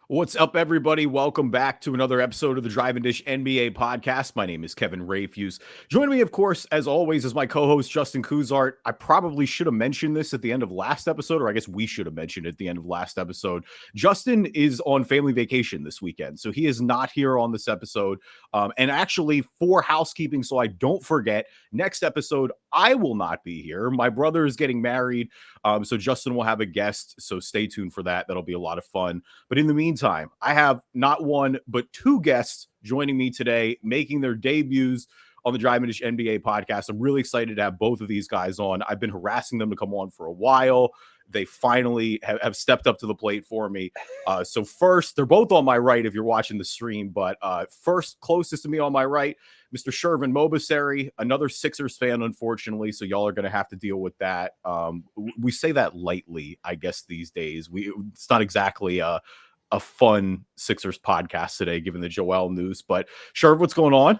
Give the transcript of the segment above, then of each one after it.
What's up, everybody? Welcome back to another episode of the Drive and Dish NBA podcast. My name is Kevin Rafuse. Joining me, of course, as always, is my co-host, Justin Cousart. I probably should have mentioned this at the end of last episode, or I guess we should have mentioned it at the end of last episode. Justin is on family vacation this weekend, so he is not here on this episode. And actually, for housekeeping, so I don't forget, next episode, I will not be here. My brother is getting married, so Justin will have a guest, so stay tuned for that. That'll be a lot of fun. But in the meantime, I have not one, but two guests joining me today, making their debuts on the Drive and Dish NBA podcast. I'm really excited to have both of these guys on. I've been harassing them to come on for a while. They finally have stepped up to the plate for me. So first, they're both on my right if you're watching the stream, but first, closest to me on my right, Mr. Shervin Mobasseri, another Sixers fan, unfortunately, so y'all are going to have to deal with that. We say that lightly, I guess, these days. It's not exactly a fun Sixers podcast today, given the Joel news. But Sherv, what's going on?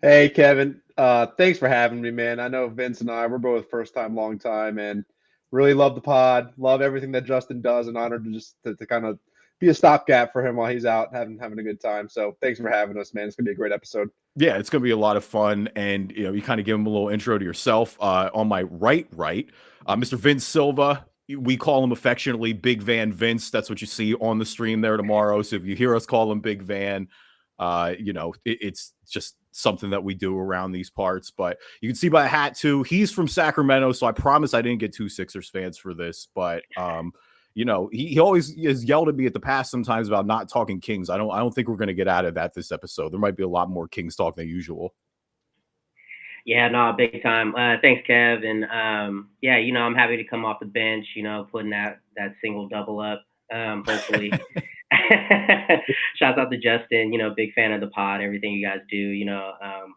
Hey, Kevin. Thanks for having me, man. I know Vince and I, we're both first time, long time, and really love the pod. Love everything that Justin does, and honored to just to kind of be a stopgap for him while he's out having a good time. So thanks for having us, man. It's gonna be a great episode. Yeah, it's going to be a lot of fun. And, you kind of give him a little intro to yourself. On my right, Mr. Vince Silva. We call him affectionately Big Van Vince. That's what you see on the stream there tomorrow. So if you hear us call him Big Van, it's just something that we do around these parts. But you can see by the hat too, he's from Sacramento. So I promise I didn't get two Sixers fans for this, but he always has yelled at me at the past sometimes about not talking Kings. I don't think we're going to get out of that this episode. There might be a lot more Kings talk than usual. Yeah, no, big time. Thanks, Kev. And I'm happy to come off the bench, putting that single double up. Hopefully. Shouts out to Justin, big fan of the pod, everything you guys do,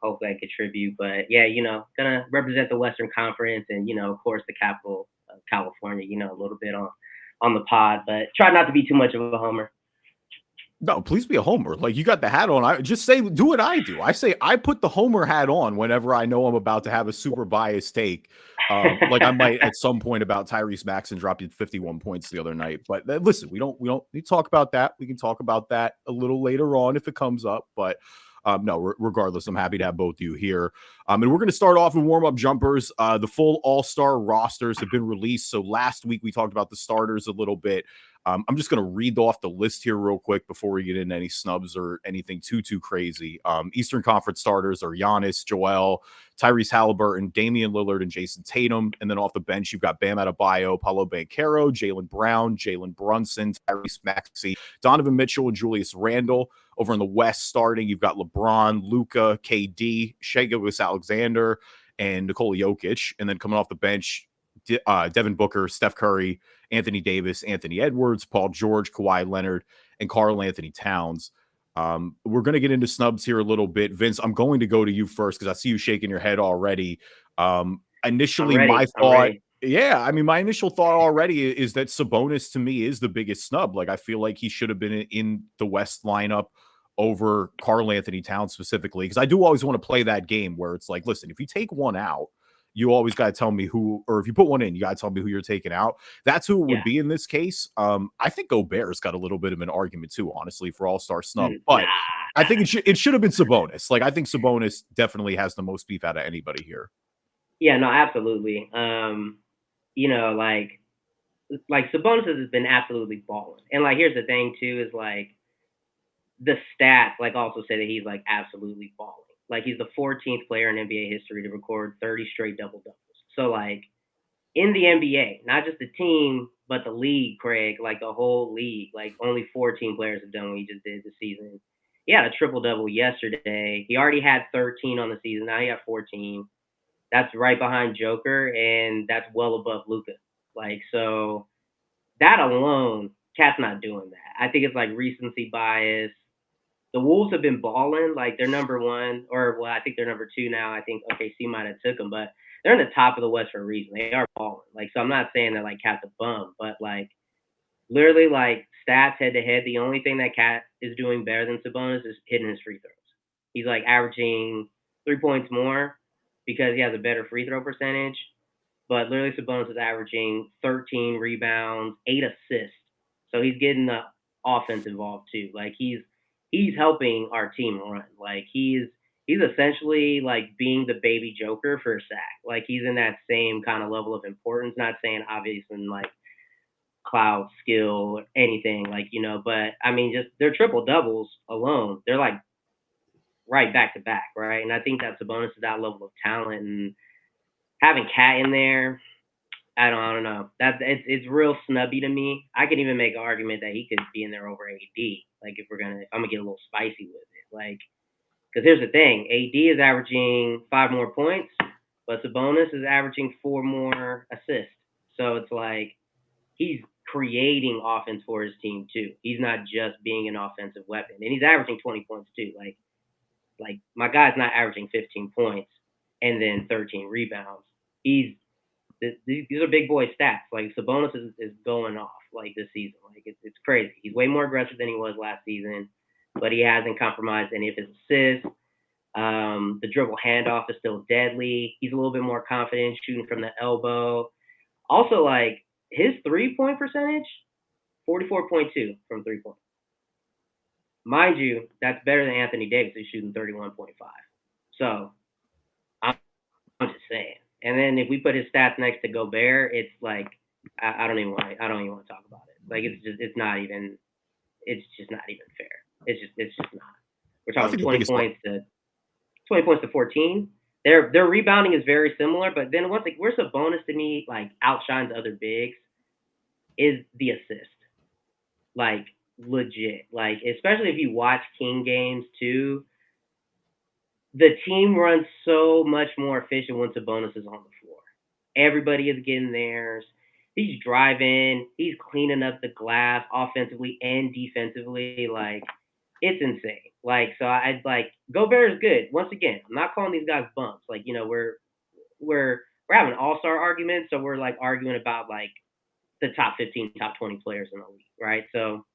hopefully I contribute. But yeah, gonna represent the Western Conference and, of course the capital of California, a little bit on the pod, but try not to be too much of a homer. No, please be a homer. Like, you got the hat on. I just say, do what I do. I say I put the homer hat on whenever I know I'm about to have a super biased take. Like I might at some point about Tyrese Maxey dropping 51 points the other night. But listen, we don't need to talk about that. We can talk about that a little later on if it comes up. But no, regardless, I'm happy to have both of you here. And we're going to start off with warm-up jumpers. The full all-star rosters have been released. So last week we talked about the starters a little bit. I'm just going to read off the list here real quick before we get into any snubs or anything too crazy. Eastern Conference starters are Giannis, Joel, Tyrese Halliburton, Damian Lillard, and Jason Tatum. And then off the bench, you've got Bam Adebayo, Paolo Banchero, Jaylen Brown, Jalen Brunson, Tyrese Maxey, Donovan Mitchell, and Julius Randle. Over in the West starting, you've got LeBron, Luka, KD, Shai Gilgeous-Alexander, and Nikola Jokic. And then coming off the bench, Devin Booker, Steph Curry, Anthony Davis, Anthony Edwards, Paul George, Kawhi Leonard, and Karl Anthony Towns. We're going to get into snubs here a little bit. Vince, I'm going to go to you first because I see you shaking your head already. Initially, my thought, my initial thought already is that Sabonis to me is the biggest snub. Like, I feel like he should have been in the West lineup over Karl Anthony Towns specifically, because I do always want to play that game where it's like, listen, if you take one out, you always got to tell me who, or if you put one in, you got to tell me who you're taking out. That's who it would be in this case. I think Gobert's got a little bit of an argument too, honestly, for all-star snub, but I think it should have been Sabonis. Like, I think Sabonis definitely has the most beef out of anybody here. Yeah, no, absolutely. Like Sabonis has been absolutely balling. And like, here's the thing too, is like the stats like also say that he's like absolutely balling. Like, he's the 14th player in NBA history to record 30 straight double-doubles. So, like, in the NBA, not just the team, but the league, Craig, like the whole league, like only 14 players have done what he just did this season. He had a triple-double yesterday. He already had 13 on the season. Now he got 14. That's right behind Joker, and that's well above Luka. Like, so that alone, Cat's not doing that. I think it's like recency bias. The Wolves have been balling, like they're number one, I think they're number two now. I think OKC might have took them, but they're in the top of the West for a reason. They are balling. Like, so I'm not saying that like Cat's a bum, but like literally like stats head to head, the only thing that Cat is doing better than Sabonis is hitting his free throws. He's like averaging 3 points more because he has a better free throw percentage. But literally Sabonis is averaging 13 rebounds, 8 assists. So he's getting offense involved too. Like he's helping our team run. Like he's essentially like being the baby Joker for Zach. Like he's in that same kind of level of importance. Not saying obvious and like cloud skill or anything like, but I mean, just their triple doubles alone, they're like right back to back, right? And I think that's a bonus to that level of talent, and having Cat in there, I don't know. It's real snubby to me. I can even make an argument that he could be in there over AD. Like if I'm gonna get a little spicy with it, like because here's the thing: AD is averaging 5 more points, but Sabonis is averaging 4 more assists. So it's like he's creating offense for his team too. He's not just being an offensive weapon, and he's averaging 20 points too. Like my guy's not averaging 15 points and then 13 rebounds. These are big boy stats. Like Sabonis is going off like this season. Like it's crazy. He's way more aggressive than he was last season, but he hasn't compromised any of his assists. The dribble handoff is still deadly. He's a little bit more confident shooting from the elbow. Also, like his 3-point percentage, 44.2 from 3-point. Mind you, that's better than Anthony Davis, who's shooting 31.5. So I'm just saying. And then if we put his stats next to Gobert, it's like I don't even want to talk about it. Like it's just not even fair. It's just not. We're talking 20 points to 14. Their rebounding is very similar, but then once where's the bonus to me like outshines other bigs is the assist. Like legit. Like especially if you watch King games too. The team runs so much more efficient when Sabonis is on the floor. Everybody is getting theirs. He's driving. He's cleaning up the glass offensively and defensively. Like, it's insane. Like, so I'd like Gobert is good. Once again, I'm not calling these guys bumps. Like, we're having all-star arguments, so we're like arguing about like the top 15, top 20 players in the league, right? So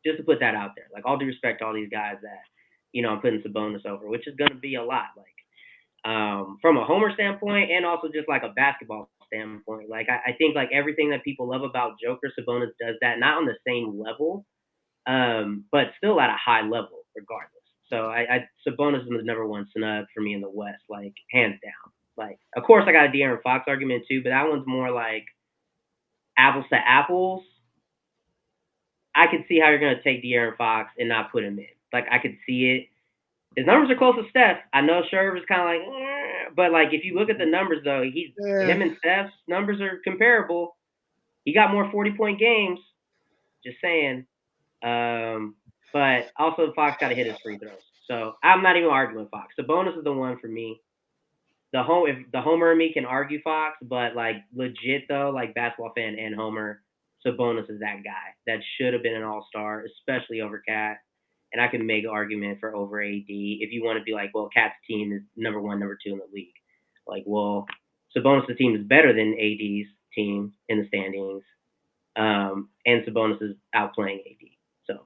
just to put that out there, like all due respect to all these guys that I'm putting Sabonis over, which is going to be a lot. Like, from a homer standpoint and also just like a basketball standpoint, like I think like everything that people love about Joker, Sabonis does that, not on the same level, but still at a high level regardless. So Sabonis is the number one snub for me in the West, like hands down. Like, of course I got a De'Aaron Fox argument too, but that one's more like apples to apples. I could see how you're going to take De'Aaron Fox and not put him in. Like, I could see it. His numbers are close to Steph. I know Sherv is kind of like, but like if you look at the numbers though, him and Steph's numbers are comparable. He got more 40-point games. Just saying. But also Fox got to hit his free throws. So I'm not even arguing with Fox. Sabonis is the one for me. If the homer in me can argue Fox, but like legit though, like basketball fan and homer, Sabonis is that guy that should have been an all-star, especially over Cat. And I can make an argument for over AD if you want to be like, well, Cat's team is number 1, number 2 in the league. Like, well, Sabonis' team is better than AD's team in the standings, and Sabonis is outplaying AD. So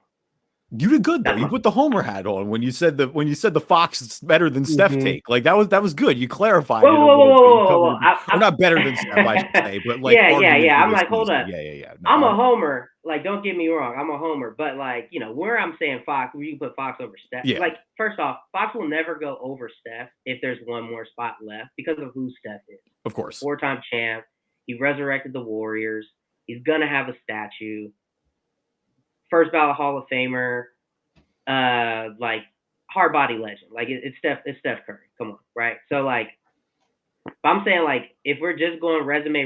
you did good though. You put the homer hat on when you said the Fox is better than Steph take. Like that was good. You clarified it a little bit. I'm not better than Steph, I should say, but like yeah. I'm like, hold up. Yeah. No, I'm a homer. Like, don't get me wrong. I'm a homer, but like, where I'm saying Fox, where you put Fox over Steph. Yeah. Like, first off, Fox will never go over Steph if there's one more spot left because of who Steph is. Of course. 4-time champ. He resurrected the Warriors. He's gonna have a statue. First ballot Hall of Famer. Like hard body legend. Like it's Steph Curry. Come on, right? So like, I'm saying like if we're just going resume,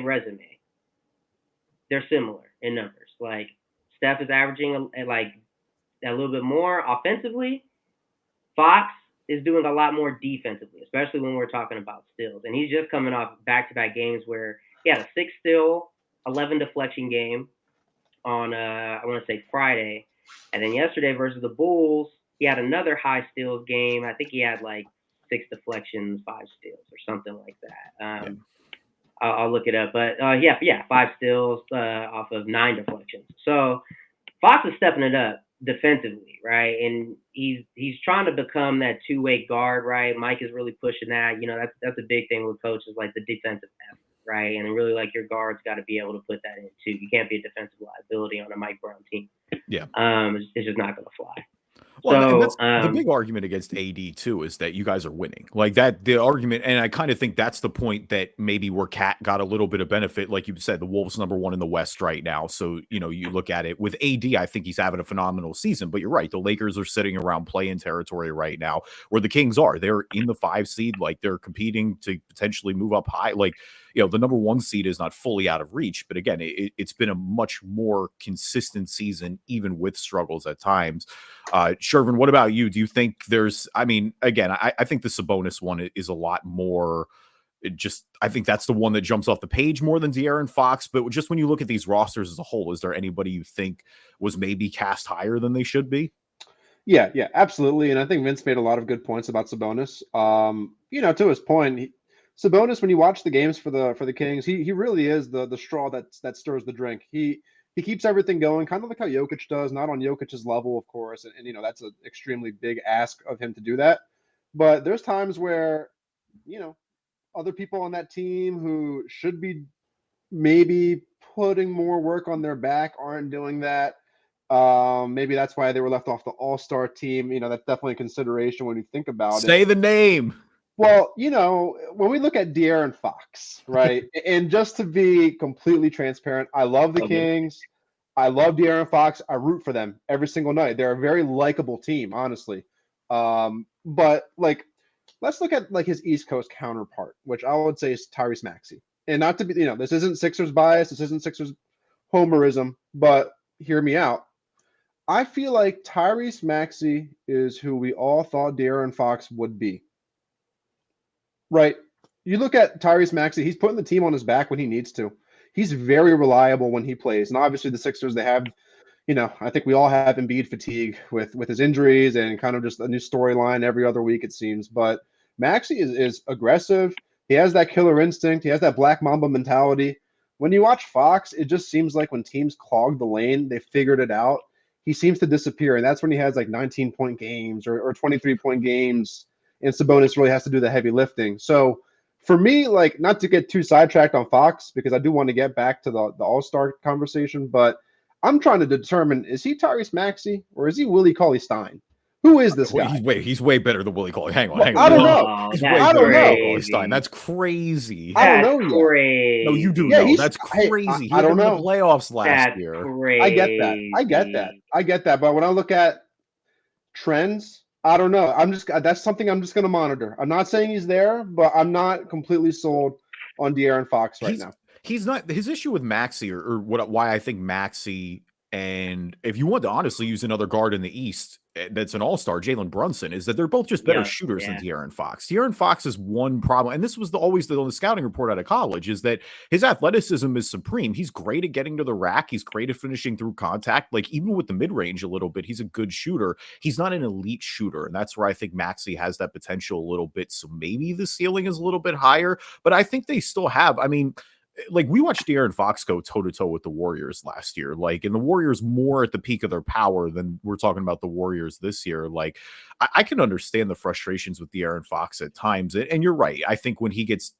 they're similar in numbers. Like Steph is averaging like a little bit more offensively. Fox is doing a lot more defensively, especially when we're talking about steals. And he's just coming off back-to-back games where he had a 6 steal, 11 deflection game on I want to say Friday. And then yesterday versus the Bulls, he had another high steals game. I think he had like 6 deflections, 5 steals or something like that. I'll look it up. But 5 steals off of 9 deflections. So Fox is stepping it up defensively, right? And he's trying to become that two-way guard, right? Mike is really pushing that. That's a big thing with coaches, like the defensive effort, right? And really, like, your guards got to be able to put that in too. You can't be a defensive liability on a Mike Brown team. Yeah. It's just not going to fly. Well, So, and that's the big argument against AD too, is that you guys are winning. Like that, the argument, and I kind of think that's the point that maybe where Cat got a little bit of benefit. Like you said, the Wolves #1 in the West right now. So, you look at it with AD, I think he's having a phenomenal season, but you're right. The Lakers are sitting around play-in territory right now where the Kings are. They're in the 5 seed. Like they're competing to potentially move up high. Like, the #1 seed is not fully out of reach, but again, it's been a much more consistent season, even with struggles at times. Shervin, what about you? Do you think again, I think the Sabonis one is a lot more. I think that's the one that jumps off the page more than De'Aaron Fox. But just when you look at these rosters as a whole, is there anybody you think was maybe cast higher than they should be? Yeah, absolutely. And I think Vince made a lot of good points about Sabonis. To his point, Sabonis, when you watch the games for the Kings, he really is the straw that stirs the drink. He keeps everything going, kind of like how Jokic does, not on Jokic's level, of course. And that's an extremely big ask of him to do that. But there's times where, other people on that team who should be maybe putting more work on their back aren't doing that. Maybe that's why they were left off the All-Star team. That's definitely a consideration when you think about it. Say the name. Well, when we look at De'Aaron Fox, right, and just to be completely transparent, I love the Kings. I love De'Aaron Fox. I root for them every single night. They're a very likable team, honestly. But let's look at his East Coast counterpart, which I would say is Tyrese Maxey. And not to be, this isn't Sixers bias, this isn't Sixers homerism, but hear me out. I feel like Tyrese Maxey is who we all thought De'Aaron Fox would be. Right. You look at Tyrese Maxey, he's putting the team on his back when he needs to. He's very reliable when he plays. And obviously the Sixers, they have, I think we all have Embiid fatigue with his injuries and kind of just a new storyline every other week, it seems. But Maxey is aggressive. He has that killer instinct. He has that Black Mamba mentality. When you watch Fox, it just seems like when teams clog the lane, they figured it out. He seems to disappear. And that's when he has 19-point games or 23-point games. And Sabonis really has to do the heavy lifting. So for me, not to get too sidetracked on Fox, because I do want to get back to the All-Star conversation, but I'm trying to determine, is he Tyrese Maxey or is he Willie Cauley-Stein? Who is this guy? He's way better than Willie Cauley. Hang on. I don't know. He's way better than Cauley Stein. That's crazy. I don't know crazy. No, you do know. That's crazy. I don't know. The playoffs last year. Crazy. I get that. But when I look at trends, I don't know. That's something I'm just going to monitor. I'm not saying he's there, but I'm not completely sold on De'Aaron Fox now. He's not. His issue with Maxey, or why I think Maxey, and if you want to honestly use another guard in the East that's an all-star, Jalen Brunson, is that they're both just better shooters than De'Aaron Fox. De'Aaron Fox is one problem, and this was always on the scouting report out of college, is that his athleticism is supreme. He's great at getting to the rack. He's great at finishing through contact. Even with the mid-range a little bit, he's a good shooter. He's not an elite shooter, and that's where I think Maxey has that potential a little bit. So maybe the ceiling is a little bit higher, but I think they still have, we watched De'Aaron Fox go toe-to-toe with the Warriors last year, and the Warriors more at the peak of their power than we're talking about the Warriors this year. I can understand the frustrations with De'Aaron Fox at times. And you're right. I think when he gets,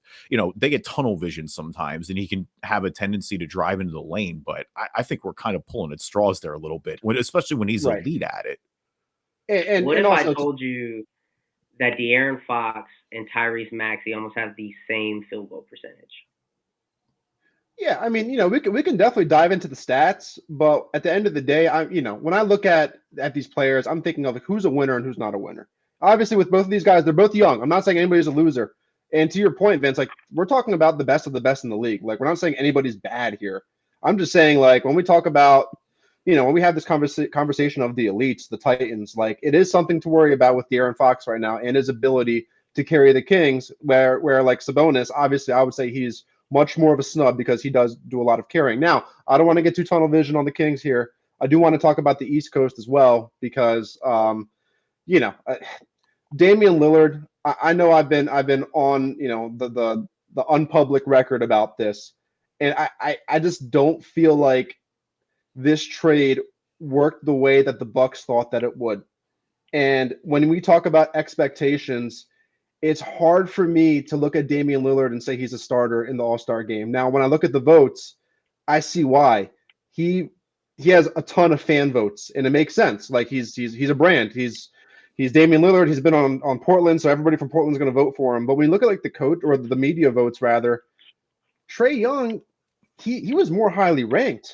they get tunnel vision sometimes, and he can have a tendency to drive into the lane. But I think we're kind of pulling at straws there a little bit, especially when he's elite at it. And what if I told you that De'Aaron Fox and Tyrese Maxey almost have the same field goal percentage? Yeah, we can definitely dive into the stats, but at the end of the day, when I look at these players, I'm thinking of who's a winner and who's not a winner. Obviously, with both of these guys, they're both young. I'm not saying anybody's a loser. And to your point, Vince, we're talking about the best of the best in the league. We're not saying anybody's bad here. I'm just saying, when we talk about, when we have this conversation of the elites, the Titans, it is something to worry about with De'Aaron Fox right now and his ability to carry the Kings, where Sabonis, obviously, I would say he's much more of a snub because he does do a lot of carrying. Now, I don't want to get too tunnel vision on the Kings here. I do want to talk about the East Coast as well because, Damian Lillard. I know I've been on the unpublic record about this, and I just don't feel like this trade worked the way that the Bucks thought that it would. And when we talk about expectations, it's hard for me to look at Damian Lillard and say he's a starter in the All-Star game. Now, when I look at the votes, I see why. He has a ton of fan votes, and it makes sense. Like he's a brand. He's Damian Lillard. He's been on Portland, so everybody from Portland's going to vote for him. But when you look at like the coach or the media votes rather, Trae Young, he was more highly ranked.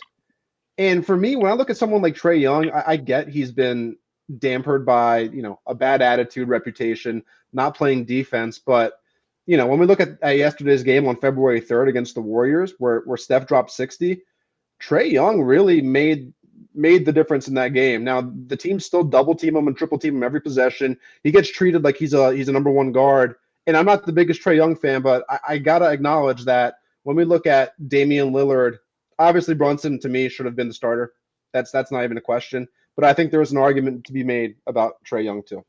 And for me, when I look at someone like Trae Young, I get he's been dampered by, a bad attitude, reputation, not playing defense. But, when we look at yesterday's game on February 3rd against the Warriors, where Steph dropped 60, Trae Young really made the difference in that game. Now, the team still double team him and triple team him every possession. He gets treated like he's a number one guard. And I'm not the biggest Trae Young fan, but I got to acknowledge that when we look at Damian Lillard, obviously Brunson to me should have been the starter. That's not even a question. But I think there was an argument to be made about Trae Young too.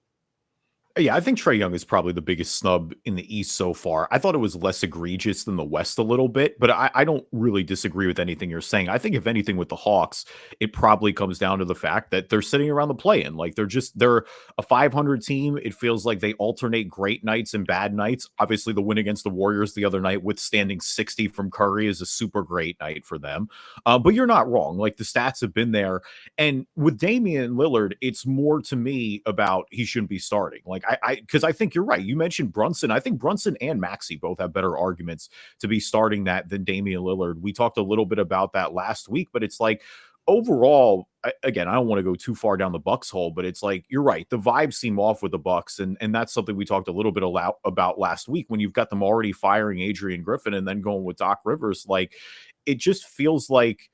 Yeah, I think Trae Young is probably the biggest snub in the East so far. I thought it was less egregious than the West a little bit, but I don't really disagree with anything you're saying. I think if anything with the Hawks, it probably comes down to the fact that they're sitting around the play-in. Like they're a 500 team. It feels like they alternate great nights and bad nights. Obviously, the win against the Warriors the other night, withstanding 60 from Curry, is a super great night for them. But you're not wrong. Like the stats have been there. And with Damian Lillard, it's more to me about he shouldn't be starting. Like because I think you're right. You mentioned Brunson. I think Brunson and Maxey both have better arguments to be starting that than Damian Lillard. We talked a little bit about that last week, but it's like overall, again, I don't want to go too far down the Bucks hole, but it's like you're right. The vibes seem off with the Bucks, and that's something we talked a little bit about last week when you've got them already firing Adrian Griffin and then going with Doc Rivers. Like it just feels like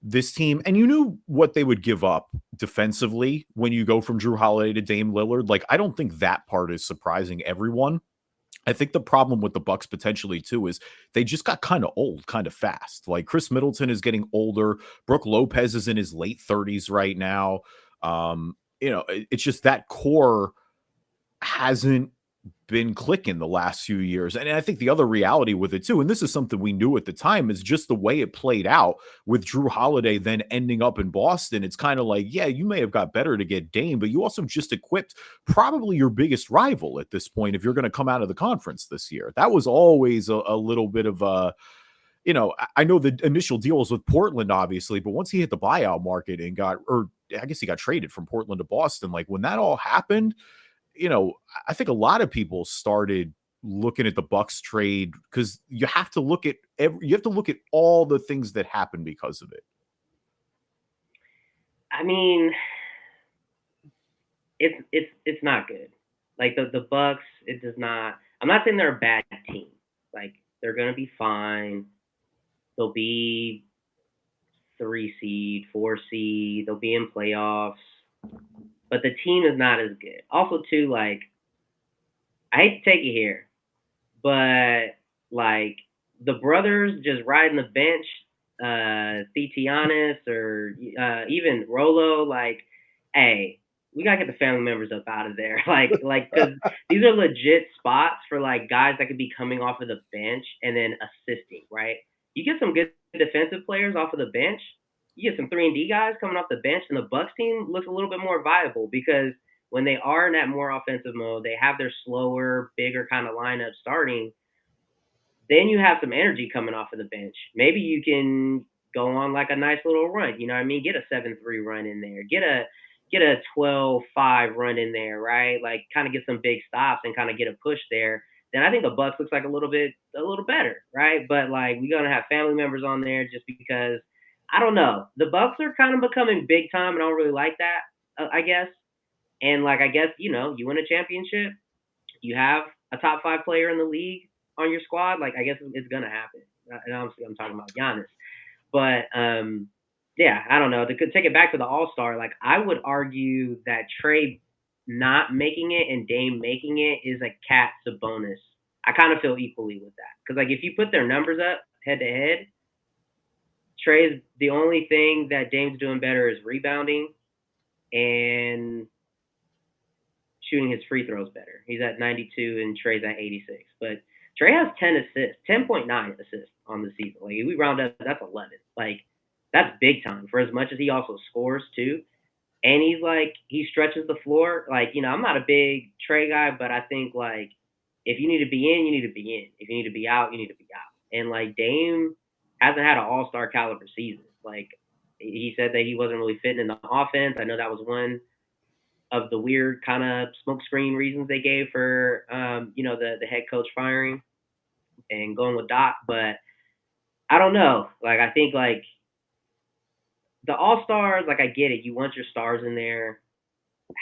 this team, and you knew what they would give up defensively when you go from Drew Holiday to Dame Lillard. Like, I don't think that part is surprising everyone. I think the problem with the Bucks potentially too is they just got kind of old, kind of fast. Like Chris Middleton is getting older. Brooke Lopez is in his late 30s right now. It's just that core hasn't been clicking the last few years. And I think the other reality with it too, and this is something we knew at the time, is just the way it played out with Drew Holiday then ending up in Boston. It's kind of like, yeah, you may have got better to get Dame, but you also just equipped probably your biggest rival at this point if you're going to come out of the conference this year. That was always a little bit of a, I know the initial deal was with Portland, obviously, but once he hit the buyout market and I guess he got traded from Portland to Boston, like when that all happened, I think a lot of people started looking at the Bucks trade because you have to look at all the things that happened because of it. I mean, it's not good. Like the Bucks, it does not. I'm not saying they're a bad team. Like they're gonna be fine. They'll be 3 seed, 4 seed. They'll be in playoffs. But the team is not as good. Also, too, like, I hate to take it here, but, like, the brothers just riding the bench, Thetianis or even Rolo, like, hey, we got to get the family members up out of there. Like, because these are legit spots for, like, guys that could be coming off of the bench and then assisting, right? You get some good defensive players off of the bench, you get some 3-and-D guys coming off the bench, and the Bucks team looks a little bit more viable because when they are in that more offensive mode, they have their slower, bigger kind of lineup starting. Then you have some energy coming off of the bench. Maybe you can go on like a nice little run. You know what I mean? Get a 7-3 run in there. Get a 12-5 run in there, right? Like kind of get some big stops and kind of get a push there. Then I think the Bucks looks like a little better, right? But like we're gonna have family members on there just because. I don't know. The Bucks are kind of becoming big time, and I don't really like that, I guess. And, like, I guess, you win a championship, you have a top 5 player in the league on your squad. Like, I guess it's going to happen. And obviously, I'm talking about Giannis. But, yeah, I don't know. To take it back to the All-Star, like, I would argue that Trae not making it and Dame making it is a Cat Sabonis. I kind of feel equally with that. Because, like, if you put their numbers up head-to-head, Trae is the only thing that Dame's doing better is rebounding and shooting his free throws better. He's at 92 and Trae's at 86. But Trae has 10 assists, 10.9 assists on the season. Like, if we round up, that's 11. Like, that's big time for as much as he also scores, too. And he stretches the floor. Like, I'm not a big Trae guy, but I think, like, if you need to be in, you need to be in. If you need to be out, you need to be out. And like Dame hasn't had an all-star caliber season. Like he said that he wasn't really fitting in the offense. I know that was one of the weird kind of smokescreen reasons they gave for the head coach firing and going with Doc. But I don't know. Like I think like the all-stars, like I get it. You want your stars in there,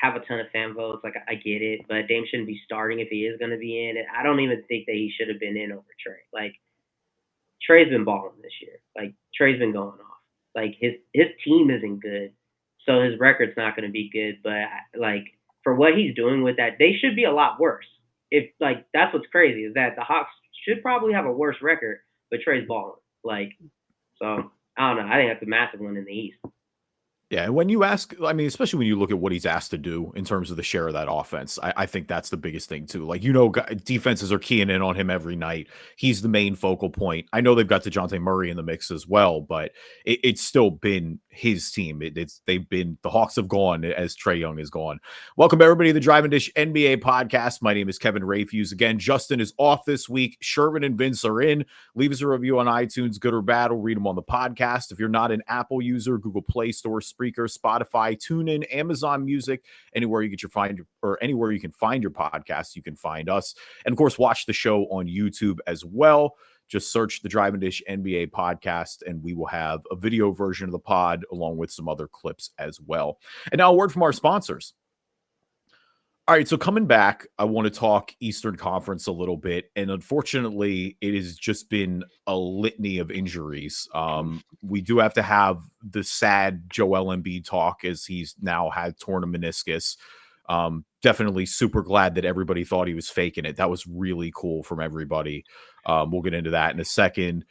have a ton of fan votes. Like I get it, but Dame shouldn't be starting if he is going to be in. And I don't even think that he should have been in over Trey. Like Trey's been balling this year. Like Trey's been going off. Like his team isn't good, so his record's not going to be good. But like for what he's doing with that, they should be a lot worse. If like that's what's crazy is that the Hawks should probably have a worse record, but Trey's balling. Like so, I don't know. I think that's a massive one in the East. Yeah, and when you ask, I mean, especially when you look at what he's asked to do in terms of the share of that offense, I think that's the biggest thing too. Like, defenses are keying in on him every night. He's the main focal point. I know they've got DeJounte Murray in the mix as well, but it's still been his team. The Hawks have gone as Trae Young is gone. Welcome everybody to the Drive and Dish NBA podcast. My name is Kevin Rafuse. Again, Justin is off this week. Shervin and Vince are in. Leave us a review on iTunes, good or bad. We'll read them on the podcast. If you're not an Apple user, Google Play Store, Spreaker, Spotify, TuneIn, Amazon Music, anywhere you can find your podcast, you can find us. And of course, watch the show on YouTube as well. Just search the Drive and Dish NBA podcast, and we will have a video version of the pod along with some other clips as well. And now a word from our sponsors. All right, so coming back, I want to talk Eastern Conference a little bit, and unfortunately, it has just been a litany of injuries. We do have to have the sad Joel Embiid talk as he's now had torn a meniscus. Definitely super glad that everybody thought he was faking it. That was really cool from everybody. We'll get into that in a second.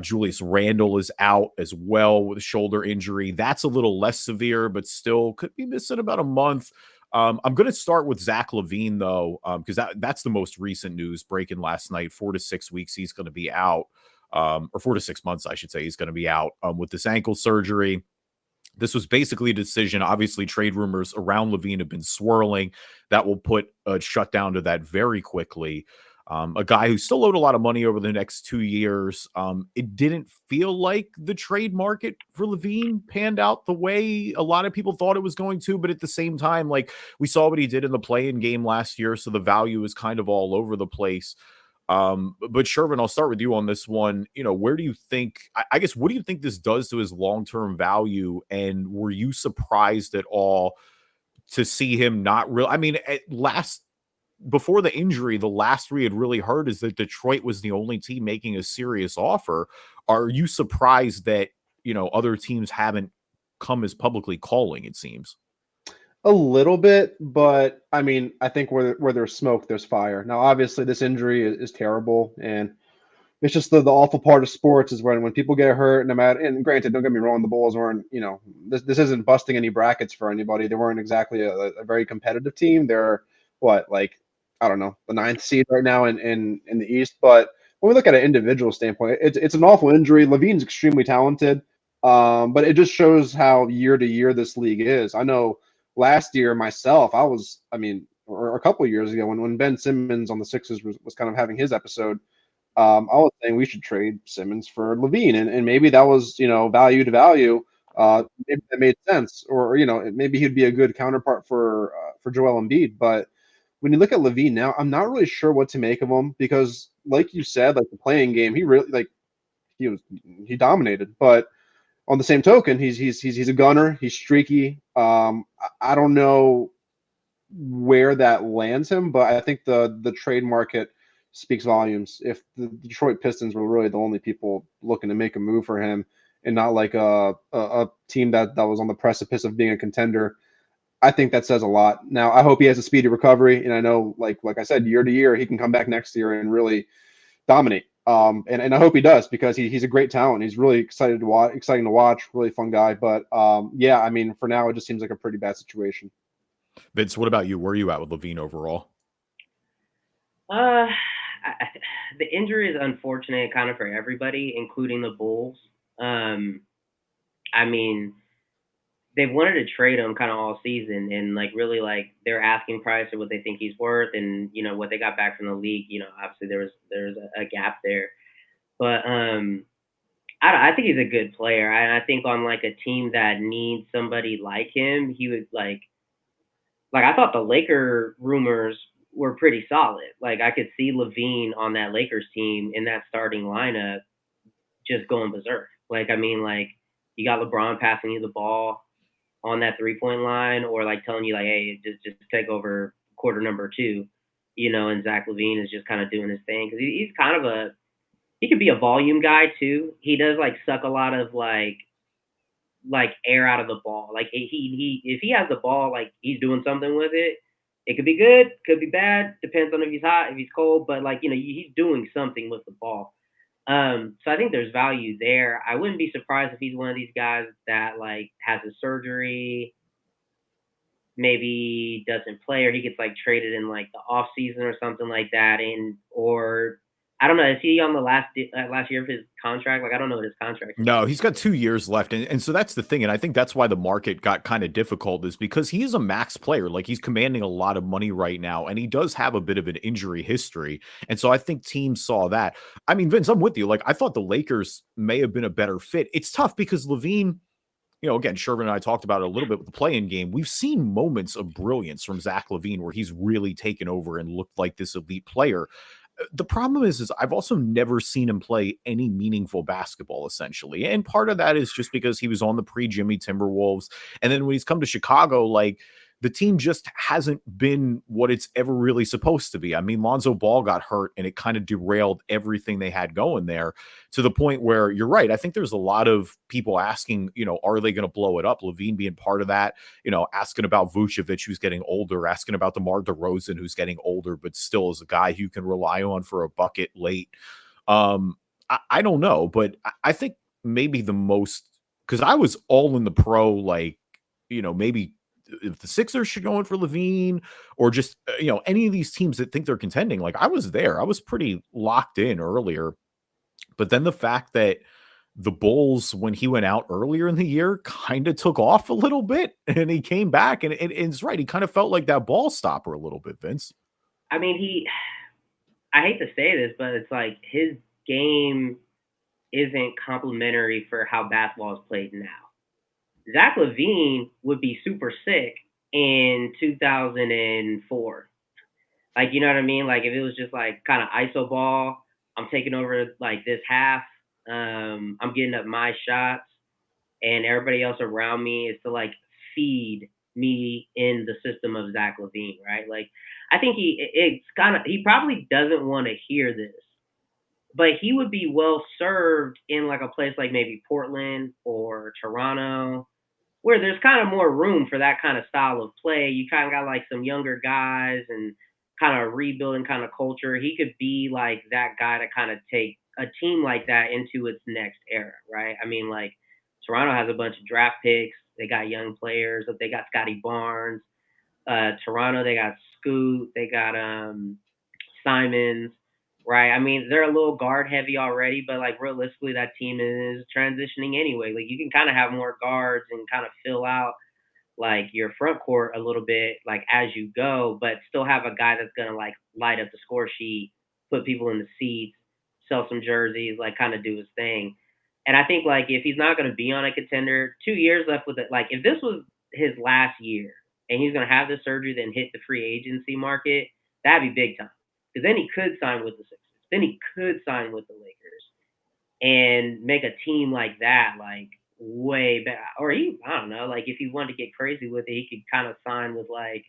Julius Randle is out as well with a shoulder injury. That's a little less severe, but still could be missing about a month. I'm going to start with Zach Lavine, though, because that's the most recent news breaking last night. 4 to 6 weeks he's going to be out, or 4 to 6 months, I should say, he's going to be out with this ankle surgery. This was basically a decision. Obviously, trade rumors around Lavine have been swirling. That will put a shutdown to that very quickly. A guy who still owed a lot of money over the next 2 years. It didn't feel like the trade market for Lavine panned out the way a lot of people thought it was going to, but at the same time, like we saw what he did in the play-in game last year, so the value is kind of all over the place. But Shervin, I'll start with you on this one. Where do you think, I guess, what do you think this does to his long-term value? And were you surprised at all to see him not really, I mean, before the injury, the last we had really heard is that Detroit was the only team making a serious offer. Are you surprised that, other teams haven't come as publicly calling, it seems? A little bit, but I mean, I think where there's smoke, there's fire. Now, obviously, this injury is terrible, and it's just the awful part of sports is when people get hurt. No matter, and granted, don't get me wrong, the Bulls weren't, this isn't busting any brackets for anybody. They weren't exactly a very competitive team. They're I don't know, the 9th seed right now in the East. But when we look at an individual standpoint, it's an awful injury. Lavine's extremely talented, but it just shows how year to year this league is. I know. Last year, myself, or a couple of years ago, when Ben Simmons on the Sixers was kind of having his episode, I was saying we should trade Simmons for Lavine, and maybe that was value to value. Maybe that made sense, or maybe he'd be a good counterpart for Joel Embiid. But when you look at Lavine now, I'm not really sure what to make of him because, like you said, like the playing game, he really he dominated, but. On the same token, he's a gunner. He's streaky. I don't know where that lands him, but I think the trade market speaks volumes. If the Detroit Pistons were really the only people looking to make a move for him, and not like a team that was on the precipice of being a contender, I think that says a lot. Now, I hope he has a speedy recovery, and I know, like I said, year to year, he can come back next year and really dominate. And I hope he does because he's a great talent. He's really exciting to watch, really fun guy. But yeah, I mean, for now, it just seems like a pretty bad situation. Vince, what about you? Where are you at with Lavine overall? The injury is unfortunate kind of for everybody, including the Bulls. I mean, they've wanted to trade him kind of all season, and like really like their asking price or what they think he's worth, and what they got back from the league. Obviously there's a gap there, but I think he's a good player. I think on like a team that needs somebody like him, he would like I thought the Laker rumors were pretty solid. Like I could see Lavine on that Lakers team in that starting lineup just going berserk. Like I mean, like you got LeBron passing you the ball on that 3-point line, or like telling you like, hey, just take over quarter number two, and Zach Lavine is just kind of doing his thing because he's kind of he could be a volume guy too. He does like suck a lot of like air out of the ball. Like he if he has the ball, like he's doing something with it. It could be good, could be bad, depends on if he's hot, if he's cold, but like he's doing something with the ball. So I think there's value there. I wouldn't be surprised if he's one of these guys that like has a surgery, maybe doesn't play, or he gets like traded in like the off season or something like that, or I don't know. Is he on the last year of his contract? Like I don't know what his contract is. No, he's got 2 years left, and so that's the thing, and I think that's why the market got kind of difficult, is because he is a max player. Like he's commanding a lot of money right now, and he does have a bit of an injury history, and so I think teams saw that. I mean, Vince, I'm with you. Like I thought the Lakers may have been a better fit. It's tough because Lavine, again, Shervin and I talked about it a little bit with the play-in game. We've seen moments of brilliance from Zach Lavine where he's really taken over and looked like this elite player. The problem is I've also never seen him play any meaningful basketball, essentially. And part of that is just because he was on the pre-Jimmy Timberwolves. And then when he's come to Chicago, like the team just hasn't been what it's ever really supposed to be. I mean, Lonzo Ball got hurt and it kind of derailed everything they had going there, to the point where you're right. I think there's a lot of people asking, are they going to blow it up? Lavine being part of that, asking about Vucevic, who's getting older, asking about DeMar DeRozan, who's getting older, but still is a guy who you can rely on for a bucket late. I don't know, but I think maybe the most, because I was all in the pro, like, maybe if the Sixers should go in for Lavine, or just, any of these teams that think they're contending. Like I was there, I was pretty locked in earlier, but then the fact that the Bulls, when he went out earlier in the year, kind of took off a little bit, and he came back, and it's right. He kind of felt like that ball stopper a little bit, Vince. I mean, I hate to say this, but it's like his game isn't complimentary for how basketball is played now. Zach Lavine would be super sick in 2004. Like, you know what I mean? Like, if it was just like kind of iso ball, I'm taking over like this half, I'm getting up my shots, and everybody else around me is to like feed me in the system of Zach Lavine, right? Like, I think he probably doesn't want to hear this, but he would be well served in like a place like maybe Portland or Toronto, where there's kind of more room for that kind of style of play. You kind of got like some younger guys and kind of rebuilding kind of culture. He could be like that guy to kind of take a team like that into its next era, right? I mean, like Toronto has a bunch of draft picks. They got young players. They got Scotty Barnes. Toronto, they got Scoot. They got Simons, right? I mean, they're a little guard heavy already, but like realistically, that team is transitioning anyway. Like you can kind of have more guards and kind of fill out like your front court a little bit, like as you go, but still have a guy that's gonna like light up the score sheet, put people in the seats, sell some jerseys, like kind of do his thing. And I think like if he's not gonna be on a contender, 2 years left with it. Like if this was his last year and he's gonna have this surgery, then hit the free agency market, that'd be big time. Because then he could sign with the Sixers. Then he could sign with the Lakers and make a team like that, like way better. Or I don't know, like if he wanted to get crazy with it, he could kind of sign with like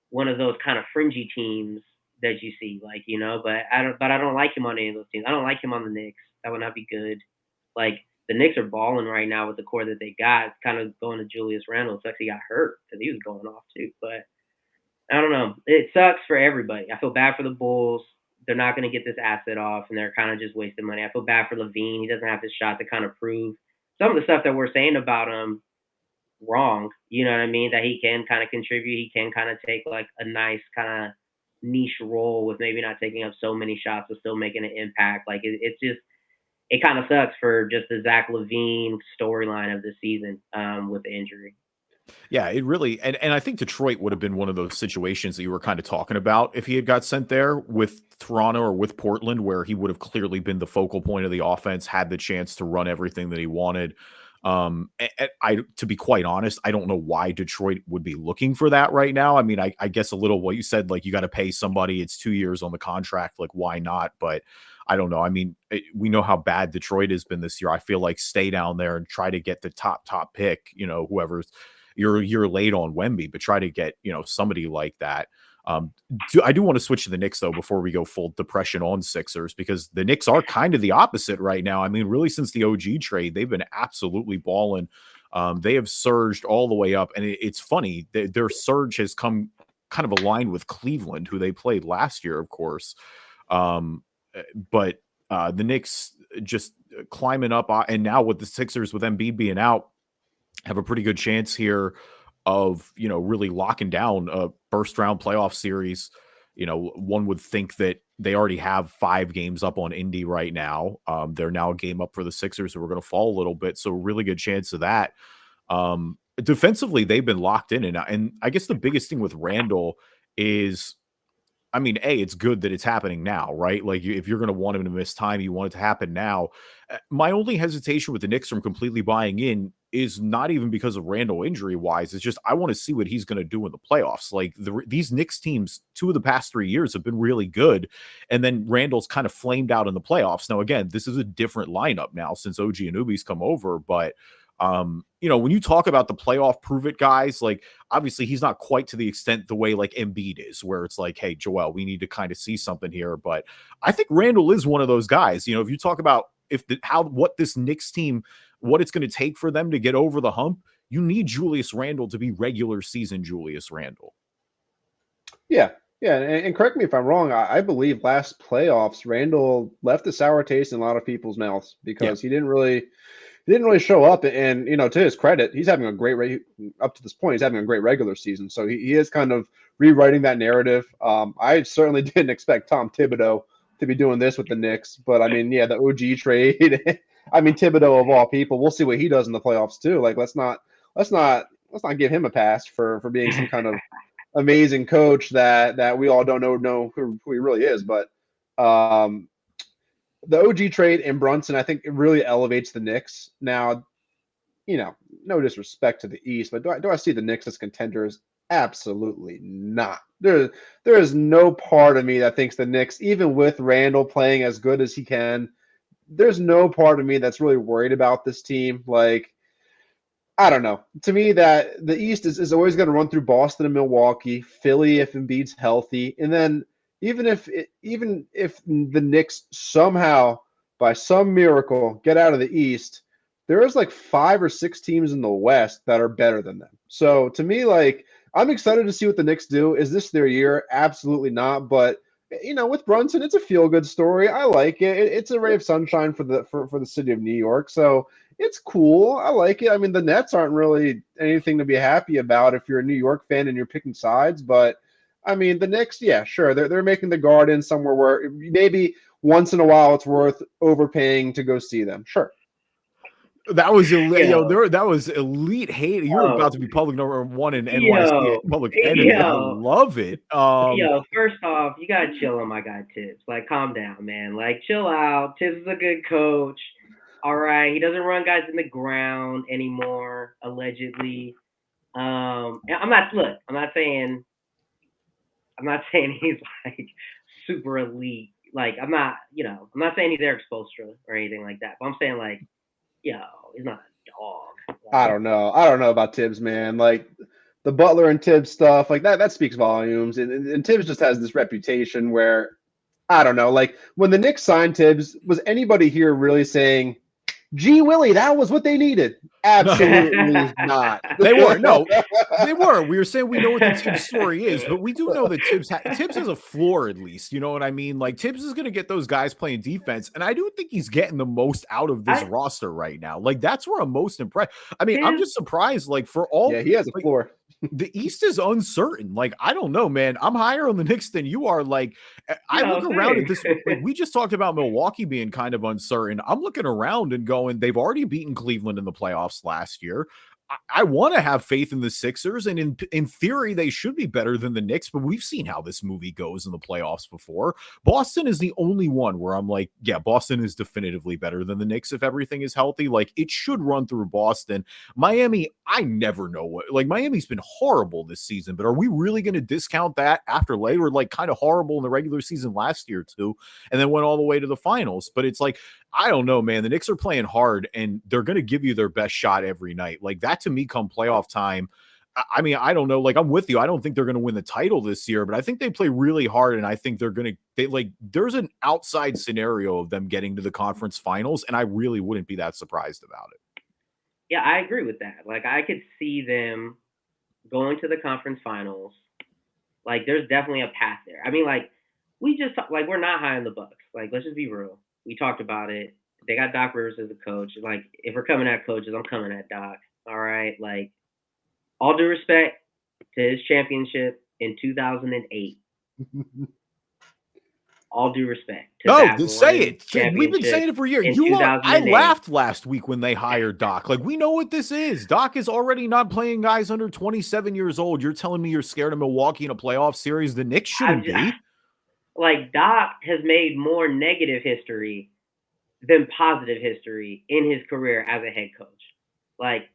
one of those kind of fringy teams that you see, like, but I don't like him on any of those teams. I don't like him on the Knicks. That would not be good. Like the Knicks are balling right now with the core that they got. It's kind of going to Julius Randle. It's actually got hurt because he was going off too. But I don't know. It sucks for everybody. I feel bad for the Bulls. They're not going to get this asset off, and they're kind of just wasting money. I feel bad for Lavine. He doesn't have his shot to kind of prove some of the stuff that we're saying about him wrong. You know what I mean? That he can kind of contribute. He can kind of take like a nice kind of niche role with maybe not taking up so many shots but still making an impact. Like it's it kind of sucks for just the Zach Lavine storyline of the season with the injury. Yeah, it really, and I think Detroit would have been one of those situations that you were kind of talking about if he had got sent there with Toronto or with Portland, where he would have clearly been the focal point of the offense, had the chance to run everything that he wanted. To be quite honest, I don't know why Detroit would be looking for that right now. I mean, I guess a little what you said, like you got to pay somebody, it's 2 years on the contract, like why not? But I don't know. I mean, we know how bad Detroit has been this year. I feel like stay down there and try to get the top pick, whoever's you're a year late on Wemby, but try to get, somebody like that. I do want to switch to the Knicks, though, before we go full depression on Sixers, because the Knicks are kind of the opposite right now. I mean, really, since the OG trade, they've been absolutely balling. They have surged all the way up. And it's funny, their surge has come kind of aligned with Cleveland, who they played last year, of course. But the Knicks just climbing up. And now with the Sixers, with Embiid being out, have a pretty good chance here of, really locking down a first round playoff series. One would think that they already have 5 games up on Indy right now. They're now a game up for the Sixers, so we're going to fall a little bit. So really good chance of that. Defensively, they've been locked in. And I guess the biggest thing with Randle is, I mean, it's good that it's happening now, right? Like, if you're going to want him to miss time, you want it to happen now. My only hesitation with the Knicks from completely buying in is not even because of Randle injury-wise. It's just I want to see what he's going to do in the playoffs. Like, these Knicks teams, 2 of the past 3 years have been really good, and then Randle's kind of flamed out in the playoffs. Now, again, this is a different lineup now since OG Anunoby's come over, but when you talk about the playoff prove it guys, like obviously he's not quite to the extent the way like Embiid is, where it's like, hey, Joel, we need to kind of see something here. But I think Randle is one of those guys. If you talk about what this Knicks team, what it's going to take for them to get over the hump, you need Julius Randle to be regular season Julius Randle. Yeah. Yeah, and correct me if I'm wrong. I believe last playoffs, Randle left a sour taste in a lot of people's mouths because he didn't really show up. And to his credit, he's having a great up to this point. He's having a great regular season, so he is kind of rewriting that narrative. I certainly didn't expect Tom Thibodeau to be doing this with the Knicks, but I mean, the OG trade. I mean, Thibodeau of all people. We'll see what he does in the playoffs too. Like, let's not give him a pass for being some kind of amazing coach that we all don't know who he really is. But the OG trade and Brunson, I think it really elevates the Knicks. Now, no disrespect to the East, but do I see the Knicks as contenders? Absolutely not. There is no part of me that thinks the Knicks, even with Randle playing as good as he can, there's no part of me that's really worried about this team. Like, I don't know. To me, that the East is always going to run through Boston and Milwaukee, Philly if Embiid's healthy, and then even if the Knicks somehow, by some miracle, get out of the East, there is like 5 or 6 teams in the West that are better than them. So to me, like, I'm excited to see what the Knicks do. Is this their year? Absolutely not. But with Brunson, it's a feel-good story. I like it. It's a ray of sunshine for the city of New York. So it's cool. I like it. I mean, the Nets aren't really anything to be happy about if you're a New York fan and you're picking sides, but I mean, the Knicks, yeah, sure. They're making the Garden somewhere where maybe once in a while it's worth overpaying to go see them. Sure. That was elite. That was elite hate. You're about to be public number 1 in NYC public enemy. I love it. First off, you gotta chill on my guy Tibbs. Like, calm down, man. Like, chill out. Tibbs is a good coach. All right, he doesn't run guys in the ground anymore, allegedly. I'm not saying he's like super elite. Like, I'm not saying he's Eric Spoelstra or anything like that. But I'm saying, like, he's not a dog. Like, I don't know about Tibbs, man. Like, the Butler and Tibbs stuff, like that speaks volumes. And Tibbs just has this reputation where, I don't know, like when the Knicks signed Tibbs, was anybody here really saying, gee willie, that was what they needed? Absolutely not. They were. No, they were. We were saying we know what the Tibbs story is, but we do know that Tibbs has a floor at least. You know what I mean? Like, Tibbs is going to get those guys playing defense, and I do think he's getting the most out of this roster right now. Like, that's where I'm most impressed. I mean, I'm just surprised. Like, for all, he has a floor. The East is uncertain. Like, I don't know, man. I'm higher on the Knicks than you are. Like, I look around at this. Like, we just talked about Milwaukee being kind of uncertain. I'm looking around and going, they've already beaten Cleveland in the playoffs last year. I want to have faith in the Sixers, and in theory, they should be better than the Knicks, but we've seen how this movie goes in the playoffs before. Boston is the only one where I'm like, yeah, Boston is definitively better than the Knicks if everything is healthy. Like, it should run through Boston. Miami, I never know what, like, Miami's been horrible this season, but are we really going to discount that after they were like kind of horrible in the regular season last year too, and then went all the way to the finals? But it's like, I don't know, man. The Knicks are playing hard, and they're going to give you their best shot every night. Like, that to me, come playoff time, I mean, I don't know. Like, I'm with you. I don't think they're going to win the title this year, but I think they play really hard, and I think there's an outside scenario of them getting to the conference finals, and I really wouldn't be that surprised about it. Yeah, I agree with that. Like, I could see them going to the conference finals. Like, there's definitely a path there. I mean, like, we're not high on the Bucks. Like, let's just be real. We talked about it. They got Doc Rivers as a coach. Like, if we're coming at coaches, I'm coming at Doc. All right. Like, all due respect to his championship in 2008. All due respect. No, say it. We've been saying it for years. I laughed last week when they hired Doc. Like, we know what this is. Doc is already not playing guys under 27 years old. You're telling me you're scared of Milwaukee in a playoff series? The Knicks shouldn't be. Like, Doc has made more negative history than positive history in his career as a head coach. Like,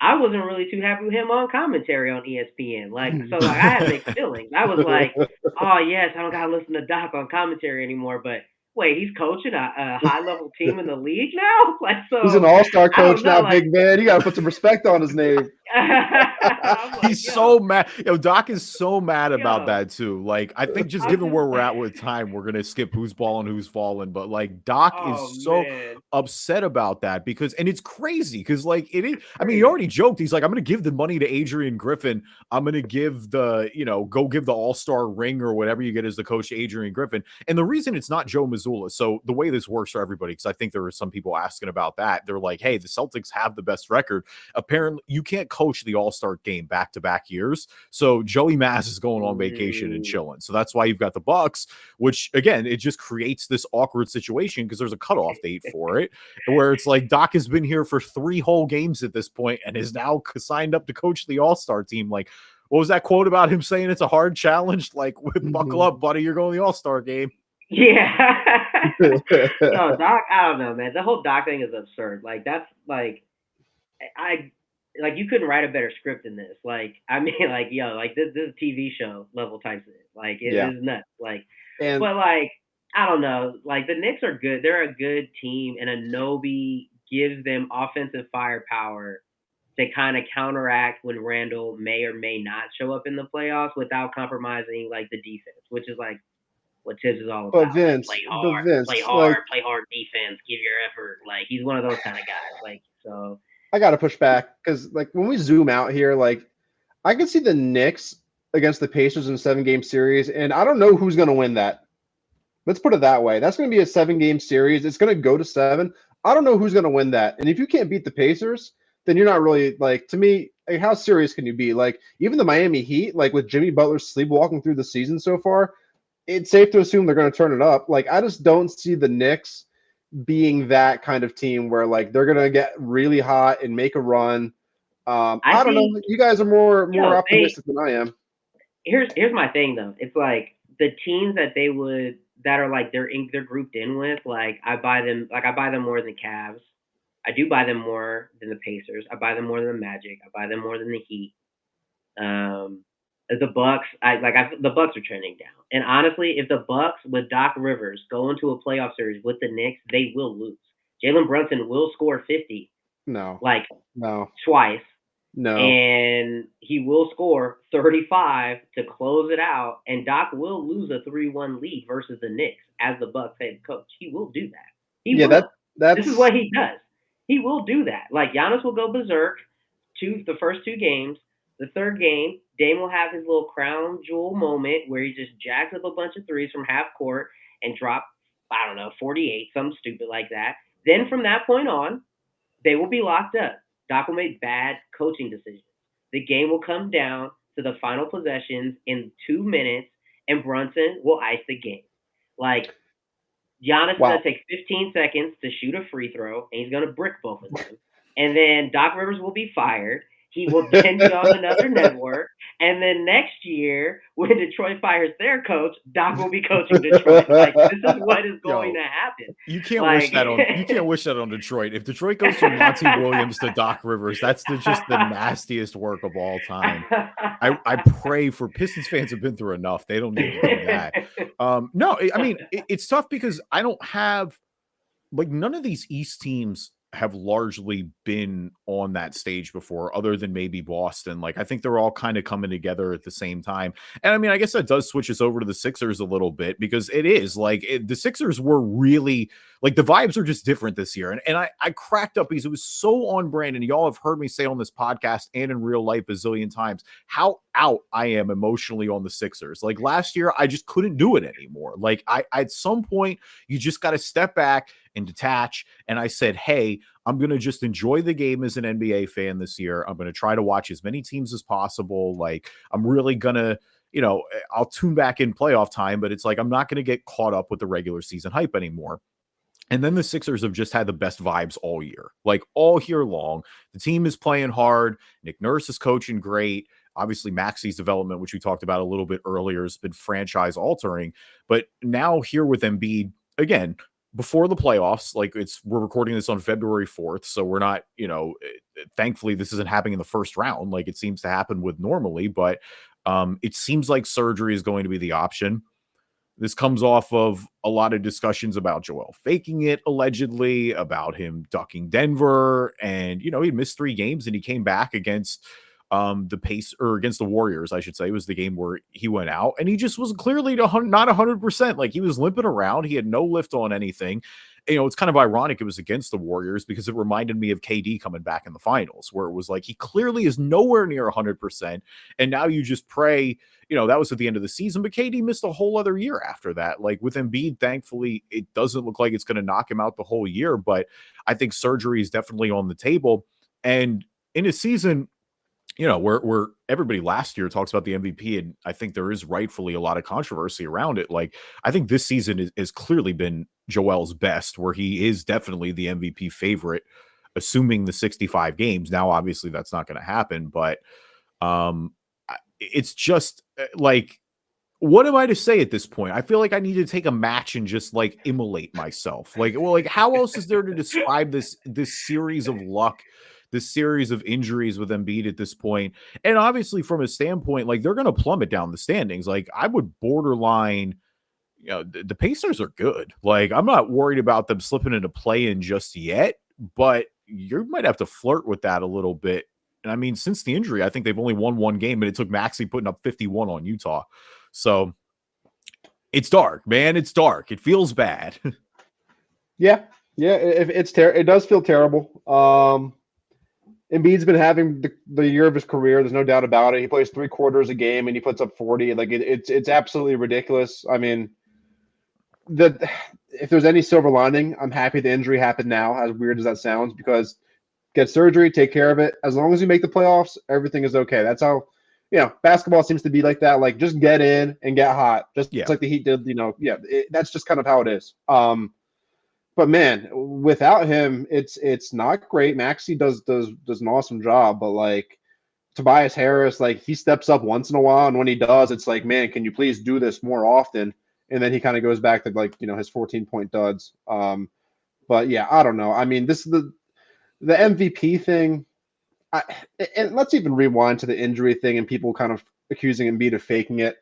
I wasn't really too happy with him on commentary on ESPN. Like, so like, I had mixed feelings. I was like, oh yes, I don't gotta listen to Doc on commentary anymore. But wait, he's coaching a high level team in the league now? Like, so he's an all-star coach now, like, big man. You gotta put some respect on his name. Like, he's so mad. Doc is so mad about that too. Like, I think just given where we're at with time, we're gonna skip who's balling, who's falling. But like, Doc is so upset about that because, and it's crazy because like it is. I mean, he already joked. He's like, I'm gonna give the money to Adrian Griffin. I'm gonna give the, go give the All-Star ring or whatever you get as the coach to Adrian Griffin. And the reason it's not Joe Mazzulla. So the way this works for everybody, because I think there were some people asking about that. They're like, hey, the Celtics have the best record. Apparently, you can't coach the All-Star game back-to-back years. So Joey Maz is going on vacation and chilling. So that's why you've got the Bucks, which again, it just creates this awkward situation because there's a cutoff date for it, where it's like Doc has been here for 3 whole games at this point and is now signed up to coach the All-Star team. Like, what was that quote about him saying it's a hard challenge? Like, buckle up, buddy, you're going to the All-Star game. Yeah. No, Doc, I don't know, man. The whole Doc thing is absurd. Like, that's like, you couldn't write a better script than this. Like, I mean, like, like this is a TV show level type of it. Like, it is nuts. Like, but like, I don't know. Like, the Knicks are good. They're a good team, and Anunoby gives them offensive firepower to kind of counteract when Randle may or may not show up in the playoffs without compromising like the defense, which is like what Tibbs is all about. But Vince, like, play hard defense, give your effort. Like, he's one of those kind of guys. Like, so I gotta push back because like when we zoom out here, like I can see the Knicks against the Pacers in a 7-game series, and I don't know who's gonna win that. Let's put it that way. That's gonna be a 7-game series. It's gonna go to 7. I don't know who's gonna win that. And if you can't beat the Pacers, then you're not really, like, to me, like, how serious can you be? Like, even the Miami Heat, like with Jimmy Butler sleepwalking through the season so far, it's safe to assume they're going to turn it up. Like, I just don't see the Knicks being that kind of team where, like, they're going to get really hot and make a run. I don't know. You guys are more optimistic than I am. Here's my thing, though. It's like the teams that are like they're grouped in with, like, I buy them more than the Cavs. I do buy them more than the Pacers. I buy them more than the Magic. I buy them more than the Heat. The Bucks, the Bucks are trending down. And honestly, if the Bucks with Doc Rivers go into a playoff series with the Knicks, they will lose. Jalen Brunson will score 50. No. Twice. No. And he will score 35 to close it out. And Doc will lose a 3-1 lead versus the Knicks as the Bucks head coach. He will do that. He will. This is what he does. He will do that. Like, Giannis will go berserk the first 2 games. The third game, Dame will have his little crown jewel moment where he just jacks up a bunch of threes from half court and drop, 48, something stupid like that. Then from that point on, they will be locked up. Doc will make bad coaching decisions. The game will come down to the final possessions in 2 minutes, and Brunson will ice the game. Like, Giannis is Wow. going to take 15 seconds to shoot a free throw, and he's going to brick both of them. And then Doc Rivers will be fired. He will then be on another network. And then next year, when Detroit fires their coach, Doc will be coaching Detroit. Like, this is what is going to happen. You can't wish that on Detroit. If Detroit goes from Monty Williams to Doc Rivers, that's just the nastiest work of all time. I pray for Pistons fans have been through enough. They don't need to do that. No, I mean, it's tough because I don't have, like, none of these East teams have largely been on that stage before, other than maybe Boston. Like, I think they're all kind of coming together at the same time. And I mean, I guess that does switch us over to the Sixers a little bit, because it is like the Sixers were really like, the vibes are just different this year. And I cracked up because it was so on brand. And y'all have heard me say on this podcast and in real life a zillion times how out I am emotionally on the Sixers. Like, last year, I just couldn't do it anymore. Like, I at some point, you just got to step back and detach. And I said, hey, I'm going to just enjoy the game as an NBA fan this year. I'm going to try to watch as many teams as possible. Like, I'm really going to, I'll tune back in playoff time, but it's like, I'm not going to get caught up with the regular season hype anymore. And then the Sixers have just had the best vibes all year, like all year long. The team is playing hard. Nick Nurse is coaching great. Obviously, Maxi's development, which we talked about a little bit earlier, has been franchise altering. But now here with Embiid, again, before the playoffs, like, we're recording this on February 4th. So we're not, thankfully this isn't happening in the first round like it seems to happen with normally, but it seems like surgery is going to be the option. This comes off of a lot of discussions about Joel faking it, allegedly, about him ducking Denver. And, he missed 3 games and he came back against against the Warriors, I should say. It was the game where he went out and he just was clearly not 100%. Like, he was limping around. He had no lift on anything. It's kind of ironic it was against the Warriors, because it reminded me of KD coming back in the finals, where it was like, he clearly is nowhere near 100%. And now you just pray, that was at the end of the season, but KD missed a whole other year after that. Like, with Embiid, thankfully, it doesn't look like it's going to knock him out the whole year, but I think surgery is definitely on the table. And in a season, where everybody last year talks about the MVP, and I think there is rightfully a lot of controversy around it. Like, I think this season has clearly been Joel's best, where he is definitely the MVP favorite, assuming the 65 games. Now, obviously, that's not going to happen, but it's just like, what am I to say at this point? I feel like I need to take a match and just, like, immolate myself. Like, well, like, how else is there to describe this series of luck, this series of injuries with Embiid at this point? And obviously, from a standpoint, like, they're going to plummet down the standings. Like, I would borderline, the Pacers are good. Like, I'm not worried about them slipping into play-in just yet, but you might have to flirt with that a little bit. And I mean, since the injury, I think they've only won 1 game, and it took Maxey putting up 51 on Utah. So it's dark, man. It's dark. It feels bad. Yeah. It does feel terrible. Embiid's been having the year of his career. There's no doubt about it. He plays 3 quarters a game and he puts up 40. Like, it's absolutely ridiculous. I mean, if there's any silver lining, I'm happy the injury happened now, as weird as that sounds, because get surgery, take care of it. As long as you make the playoffs, everything is okay. That's how, basketball seems to be like that. Like, just get in and get hot. Just like the Heat did, that's just kind of how it is. But man, without him, it's not great. Maxey does an awesome job, but like, Tobias Harris, like, he steps up once in a while, and when he does, it's like, man, can you please do this more often? And then he kind of goes back to, like, his 14-point duds. But yeah, I don't know. I mean, this is the MVP thing. And let's even rewind to the injury thing and people kind of accusing Embiid of faking it.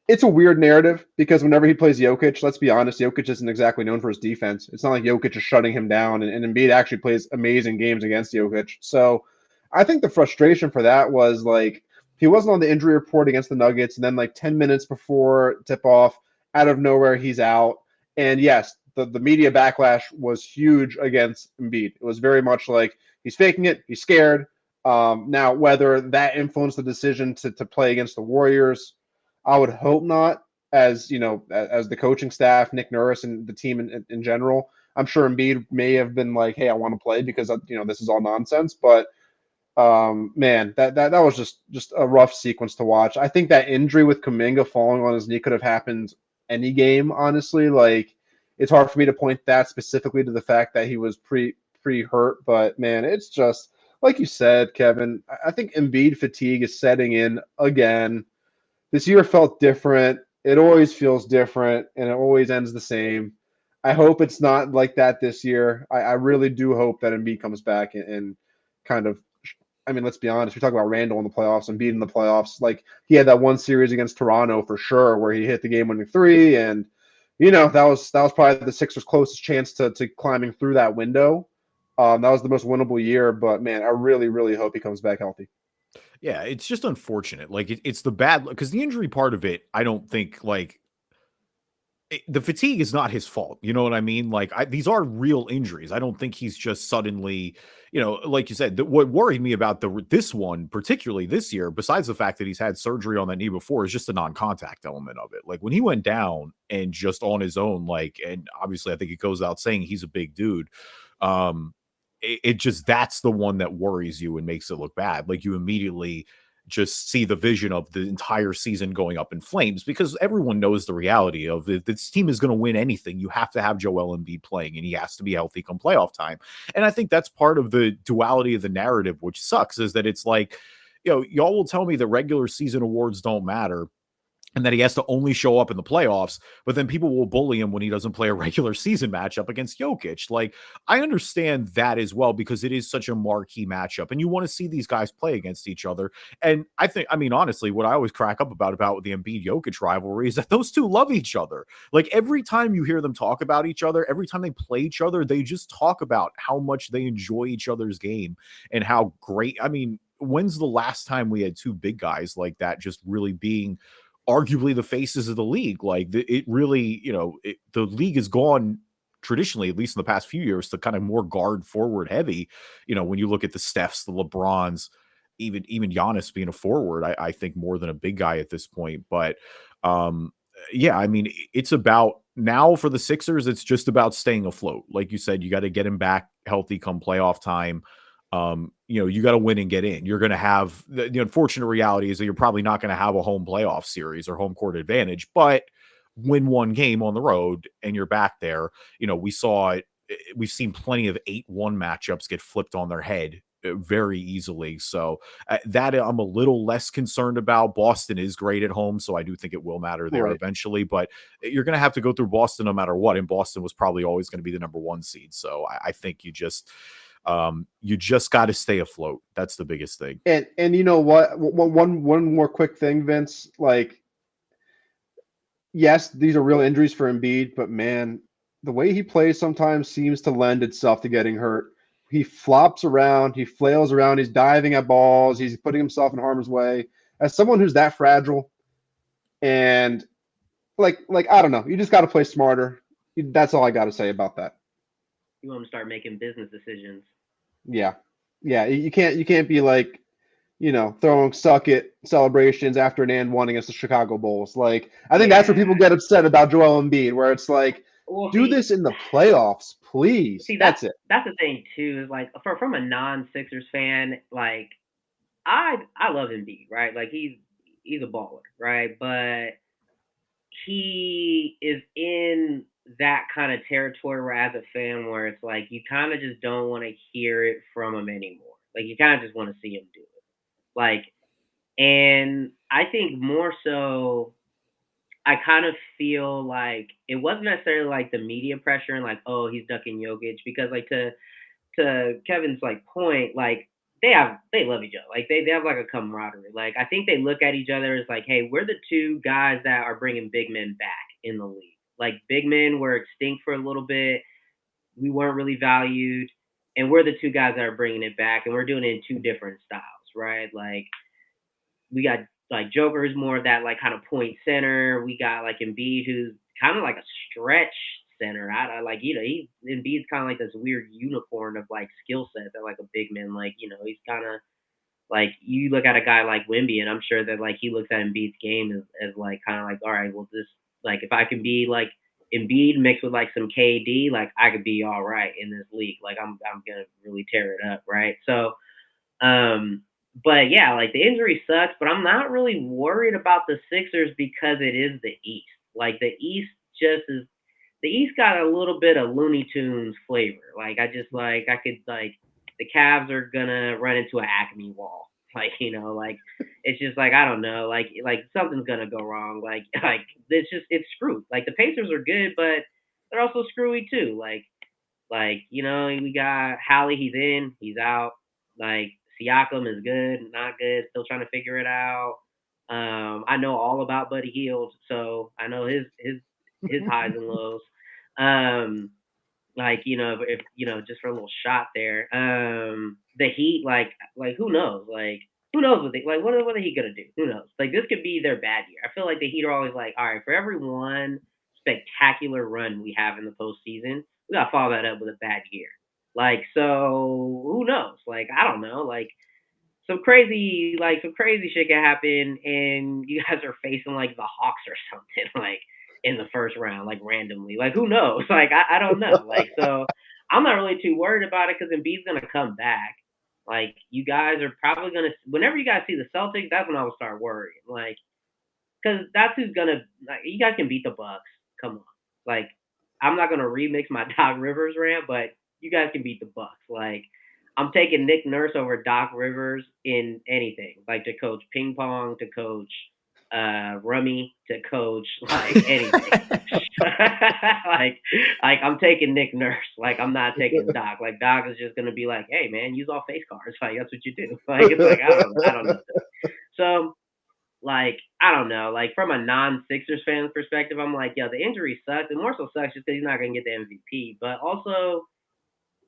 It's a weird narrative, because whenever he plays Jokic, let's be honest, Jokic isn't exactly known for his defense. It's not like Jokic is shutting him down, and Embiid actually plays amazing games against Jokic. So I think the frustration for that was, like, he wasn't on the injury report against the Nuggets, and then, like, 10 minutes before tip-off, out of nowhere, he's out. And yes, the media backlash was huge against Embiid. It was very much like, he's faking it, he's scared. Now, whether that influenced the decision to play against the Warriors, I would hope not, as the coaching staff, Nick Nurse, and the team in general. I'm sure Embiid may have been like, hey, I want to play because, this is all nonsense. But Man, that was just a rough sequence to watch. I think that injury with Kuminga falling on his knee could have happened any game, honestly. Like, it's hard for me to point that specifically to the fact that he was pre-hurt, but man, it's just like you said, Kevin. I think Embiid fatigue is setting in again. This year felt different. It always feels different, and it always ends the same. I hope it's not like that this year. I really do hope that Embiid comes back and kind of. I mean, let's be honest. We talk about Randle in the playoffs and beating the playoffs. Like, he had that one series against Toronto for sure, where he hit the game-winning three, and that was probably the Sixers' closest chance to climbing through that window. That was the most winnable year, but man, I really, really hope he comes back healthy. Yeah, it's just unfortunate. Like it's the bad because the injury part of it, I don't think like the fatigue is not his fault. You know what I mean? Like these are real injuries. I don't think he's just suddenly, like you said, what worried me about this one, particularly this year, besides the fact that he's had surgery on that knee before, is just the non-contact element of it. Like when he went down and just on his own, like, and obviously I think it goes out saying he's a big dude. It just, that's the one that worries you and makes it look bad. Like you immediately just see the vision of the entire season going up in flames because everyone knows the reality of if this team is going to win anything, you have to have Joel Embiid playing and he has to be healthy come playoff time. And I think that's part of the duality of the narrative, which sucks, is that it's like, y'all will tell me that regular season awards don't matter and that he has to only show up in the playoffs, but then people will bully him when he doesn't play a regular season matchup against Jokic. Like, I understand that as well because it is such a marquee matchup and you want to see these guys play against each other. And I mean, honestly, what I always crack up about the Embiid Jokic rivalry is that those two love each other. Like every time you hear them talk about each other, every time they play each other, they just talk about how much they enjoy each other's game and how great. I mean, when's the last time we had two big guys like that just really being arguably the faces of the league? Like it really, the league has gone traditionally, at least in the past few years, to kind of more guard forward heavy. When you look at the Stephs, the LeBrons, even Giannis being a forward, I think more than a big guy at this point. But yeah, I mean, it's about now for the Sixers, it's just about staying afloat. Like you said, you got to get him back healthy come playoff time. You got to win and get in. You're going to have the unfortunate reality is that you're probably not going to have a home playoff series or home court advantage, but win one game on the road and you're back there. We've seen plenty of 8-1 matchups get flipped on their head very easily. So that I'm a little less concerned about. Boston is great at home, so I do think it will matter there eventually, but you're going to have to go through Boston no matter what. And Boston was probably always going to be the number one seed. So I think you just got to stay afloat. That's the biggest thing. And you know what? One more quick thing, Vince. Like, yes, these are real injuries for Embiid, but man, the way he plays sometimes seems to lend itself to getting hurt. He flops around, he flails around, he's diving at balls, he's putting himself in harm's way. As someone who's that fragile, and like I don't know, you just got to play smarter. That's all I got to say about that. You want to start making business decisions. Yeah. You can't be like, throwing suck it celebrations after an and one against the Chicago Bulls. Like, I think that's where people get upset about Joel Embiid, where it's like, this in the playoffs, please. See, that's it. That's the thing too. Is like from a non-Sixers fan, like I love Embiid, right? Like he's a baller, right? But he is in that kind of territory where, as a fan, where it's like you kind of just don't want to hear it from him anymore. Like you kind of just want to see him do it. Like, and I think more so, I kind of feel like it wasn't necessarily like the media pressure and like, oh, he's ducking Jokic, because like to Kevin's like point, like they love each other. Like they have like a camaraderie. Like I think they look at each other as like, hey, we're the two guys that are bringing big men back in the league. Like big men were extinct for a little bit. We weren't really valued. And we're the two guys that are bringing it back. And we're doing it in two different styles, right? Like we got like Joker, who's more of that like kind of point center. We got like Embiid, who's kind of like a stretch center. I like, Embiid's kind of like this weird unicorn of like skill set that like a big man, like, he's kind of like, you look at a guy like Wemby, and I'm sure that like he looks at Embiid's game as like kind of like, all right, well, this, like if I can be like Embiid mixed with like some KD, like I could be all right in this league. Like I'm gonna really tear it up, right? So But yeah, like the injury sucks, but I'm not really worried about the Sixers because it is the East. Like the East the East got a little bit of Looney Tunes flavor. Like I could the Cavs are gonna run into an Acme wall. Like, like it's just like I don't know, like something's gonna go wrong. Like it's screwed. Like the Pacers are good, but they're also screwy too. We got Hallie, he's in, he's out. Like Siakam is good, not good, still trying to figure it out. I know all about Buddy Hield, so I know his highs and lows. If just for a little shot there. The Heat, who knows? Who knows what are he gonna do? Who knows? Like this could be their bad year. I feel like the Heat are always like, all right, for every one spectacular run we have in the postseason, we gotta follow that up with a bad year. So who knows? I don't know. Some crazy shit can happen, and you guys are facing the Hawks or something in the first round, randomly. Who knows? I don't know. So I'm not really too worried about it because Embiid's gonna come back. You guys are probably gonna. Whenever you guys see the Celtics, that's when I will start worrying. Because that's who's gonna. You guys can beat the Bucks. Come on. I'm not gonna remix my Doc Rivers rant, but you guys can beat the Bucks. I'm taking Nick Nurse over Doc Rivers in anything, to coach ping pong, to coach rummy, to coach anything. I'm taking Nick Nurse. I'm not taking Doc. Doc is just gonna be like, hey man, use all face cards. That's what you do. I don't know. So I don't know. From a non-Sixers fan perspective, I'm like, yo, the injury sucks. And more so sucks just because he's not gonna get the MVP. But also,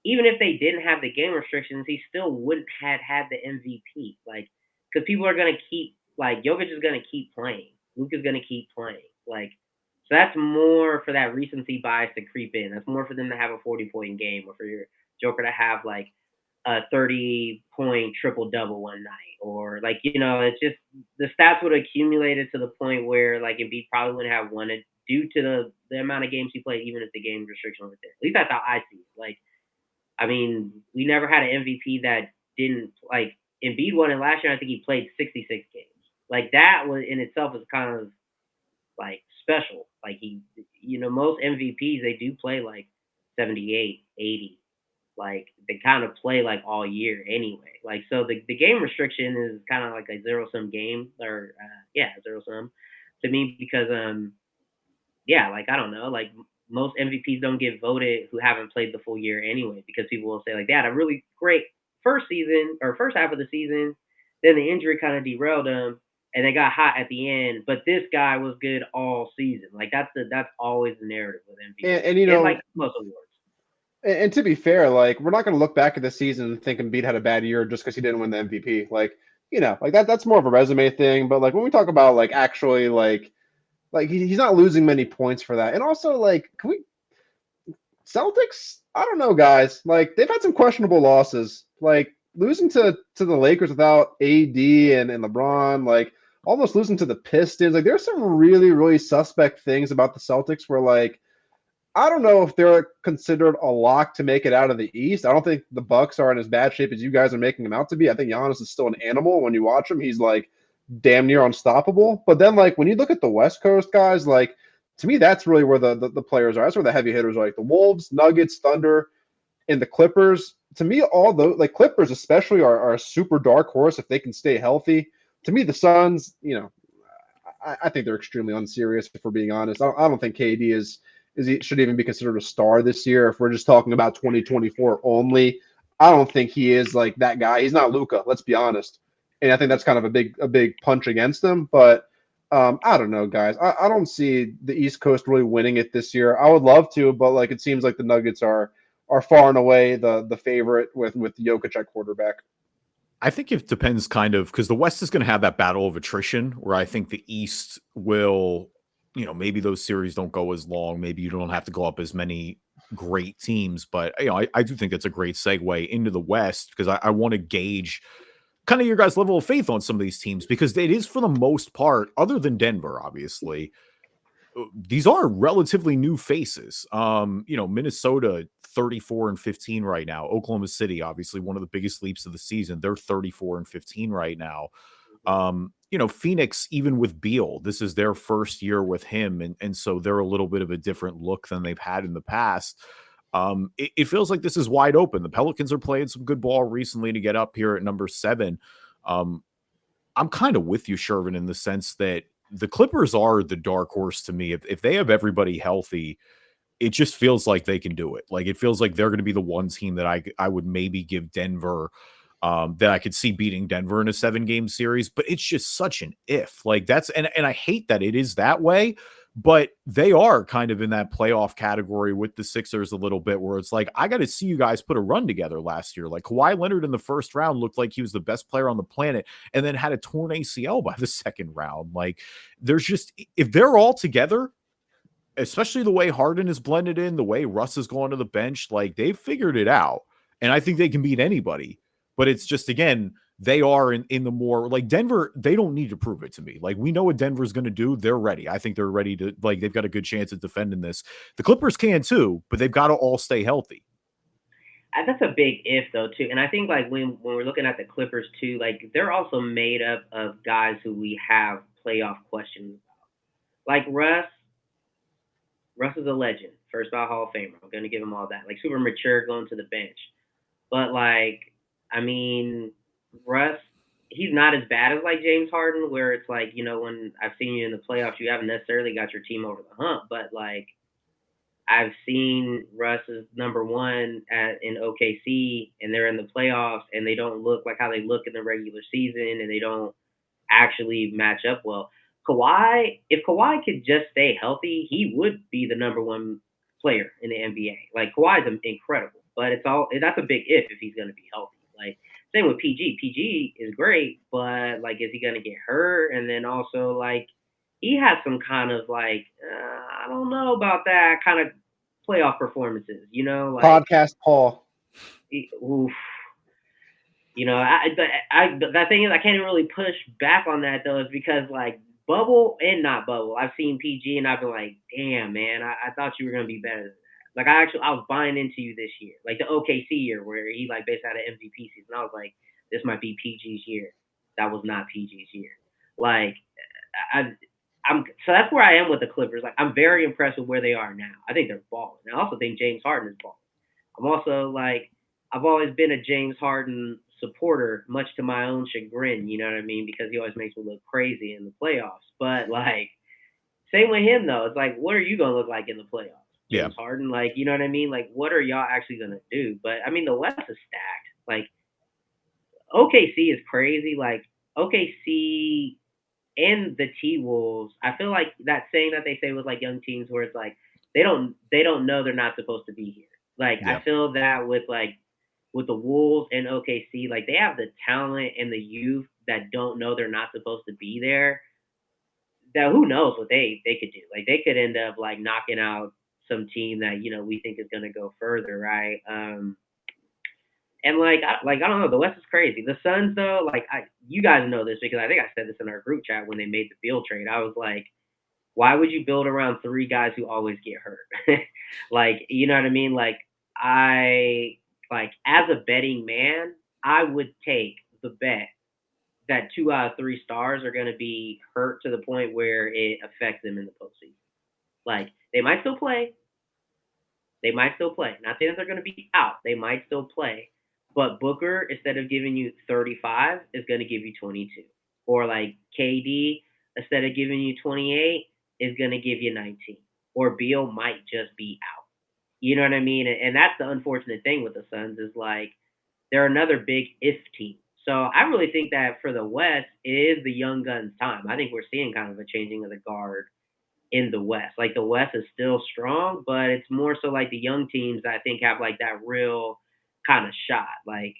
even if they didn't have the game restrictions, he still wouldn't have had the MVP. Because people are gonna keep Jokic is gonna keep playing. Luka's gonna keep playing. So that's more for that recency bias to creep in. That's more for them to have a 40-point game, or for your Joker to have a 30-point triple-double one night, or it's just the stats would have accumulated to the point where Embiid probably wouldn't have won it due to the amount of games he played, even if the game restriction was there. At least that's how I see it. I mean, we never had an MVP that didn't Embiid won it last year. I think he played 66 games. That was in itself is kind of special. Most MVPs, they do play 78, 80. They kind of play all year anyway. So the game restriction is kind of a zero-sum game, or zero-sum to me, because I don't know, most MVPs don't get voted who haven't played the full year anyway, because people will say they had a really great first half of the season, then the injury kind of derailed them, and they got hot at the end. But this guy was good all season. That's always the narrative with MVP. And most awards. And to be fair, we're not going to look back at the season and think Embiid had a bad year just because he didn't win the MVP. That's more of a resume thing. But when we talk about actually he's not losing many points for that. And also can we Celtics? I don't know, guys. They've had some questionable losses. Losing to the Lakers without AD and LeBron. Almost losing to the Pistons. There's some really, really suspect things about the Celtics where I don't know if they're considered a lock to make it out of the East. I don't think the Bucks are in as bad shape as you guys are making them out to be. I think Giannis is still an animal. When you watch him, he's damn near unstoppable. But then when you look at the West Coast guys, to me, that's really where the players are. That's where the heavy hitters are. The Wolves, Nuggets, Thunder, and the Clippers. To me, all those Clippers especially are a super dark horse if they can stay healthy. To me, the Suns, I think they're extremely unserious, if we're being honest. I don't think KD should even be considered a star this year. If we're just talking about 2024 only, I don't think he is that guy. He's not Luka, let's be honest. And I think that's kind of a big punch against him. But I don't know, guys. I don't see the East Coast really winning it this year. I would love to, but it seems like the Nuggets are far and away the favorite with Jokic at quarterback. I think it depends kind of, because the West is going to have that battle of attrition where I think the East will, maybe those series don't go as long. Maybe you don't have to go up as many great teams. But, I do think that's a great segue into the West, because I want to gauge kind of your guys' level of faith on some of these teams, because it is, for the most part, other than Denver, obviously, these are relatively new faces. Minnesota 34-15 right now. Oklahoma City, obviously one of the biggest leaps of the season. They're 34-15 right now. Phoenix, even with Beal, this is their first year with him. And so they're a little bit of a different look than they've had in the past. It feels like this is wide open. The Pelicans are playing some good ball recently to get up here at number 7. I'm kind of with you, Shervin, in the sense that the Clippers are the dark horse to me. If they have everybody healthy, it just feels like they can do it. Like, it feels like they're going to be the one team that I would maybe give Denver, that I could see beating Denver in a 7-game series, but it's just such an if. Like, that's, and I hate that it is that way, but they are kind of in that playoff category with the Sixers a little bit, where it's like, I got to see you guys put a run together last year. Like, Kawhi Leonard in the first round looked like he was the best player on the planet, and then had a torn ACL by the second round. Like, there's just, if they're all together, especially the way Harden is blended in, the way Russ has gone to the bench, like, they've figured it out. And I think they can beat anybody. But it's just, again, they are in the more, like, Denver, they don't need to prove it to me. Like, we know what Denver's going to do. They're ready. I think they're ready to, like, they've got a good chance at defending this. The Clippers can too, but they've got to all stay healthy. That's a big if, though, too. And I think, like, when we're looking at the Clippers, too, like, they're also made up of guys who we have playoff questions about. Like, Russ is a legend. First ballot Hall of Famer. I'm going to give him all that. Like, super mature going to the bench. But, like, I mean, Russ, he's not as bad as, like, James Harden, where it's like, when I've seen you in the playoffs, you haven't necessarily got your team over the hump. But, like, I've seen Russ as number 1 in OKC, and they're in the playoffs, and they don't look like how they look in the regular season, and they don't actually match up well. Kawhi, if Kawhi could just stay healthy, he would be the number 1 player in the NBA. Like, Kawhi's incredible, but that's a big if he's going to be healthy. Like, same with PG. PG is great, but, like, is he going to get hurt? And then also, like, he has some kind of, like, I don't know about that kind of playoff performances, like Podcast Paul. Oof. The thing is, I can't even really push back on that, though, is because, like, bubble and not bubble, I've seen PG and I've been like, damn, man, I thought you were going to be better than that. Like, I was buying into you this year, like the OKC year where he, like, basically had an MVP season. I was like, this might be PG's year. That was not PG's year. Like, so that's where I am with the Clippers. Like, I'm very impressed with where they are now. I think they're balling. I also think James Harden is balling. I'm also, like, I've always been a James Harden supporter, much to my own chagrin, you know what I mean? Because he always makes me look crazy in the playoffs. But, like, same with him, though. It's like, what are you going to look like in the playoffs? James Harden, like, you know what I mean? Like, what are y'all actually going to do? But, I mean, the West is stacked. Like, OKC is crazy. Like, OKC and the T-Wolves, I feel like that saying that they say with, like, young teams where it's like, they don't know they're not supposed to be here. Like, I feel that with the Wolves and OKC, like, they have the talent and the youth that don't know they're not supposed to be there. That who knows what they could do. Like, they could end up, like, knocking out some team that, we think is going to go further, right? And, I don't know. The West is crazy. The Suns, though, like, you guys know this because I think I said this in our group chat when they made the Beal trade. I was like, why would you build around 3 guys who always get hurt? Like, you know what I mean? Like, as a betting man, I would take the bet that 2 out of 3 stars are going to be hurt to the point where it affects them in the postseason. Like, they might still play. Not saying that they're going to be out. They might still play. But Booker, instead of giving you 35, is going to give you 22. Or, like, KD, instead of giving you 28, is going to give you 19. Or Beal might just be out. You know what I mean? And that's the unfortunate thing with the Suns is, like, they're another big if team. So I really think that for the West, it is the young guns' time. I think we're seeing kind of a changing of the guard in the West. Like, the West is still strong, but it's more so like the young teams that I think have, like, that real kind of shot. Like,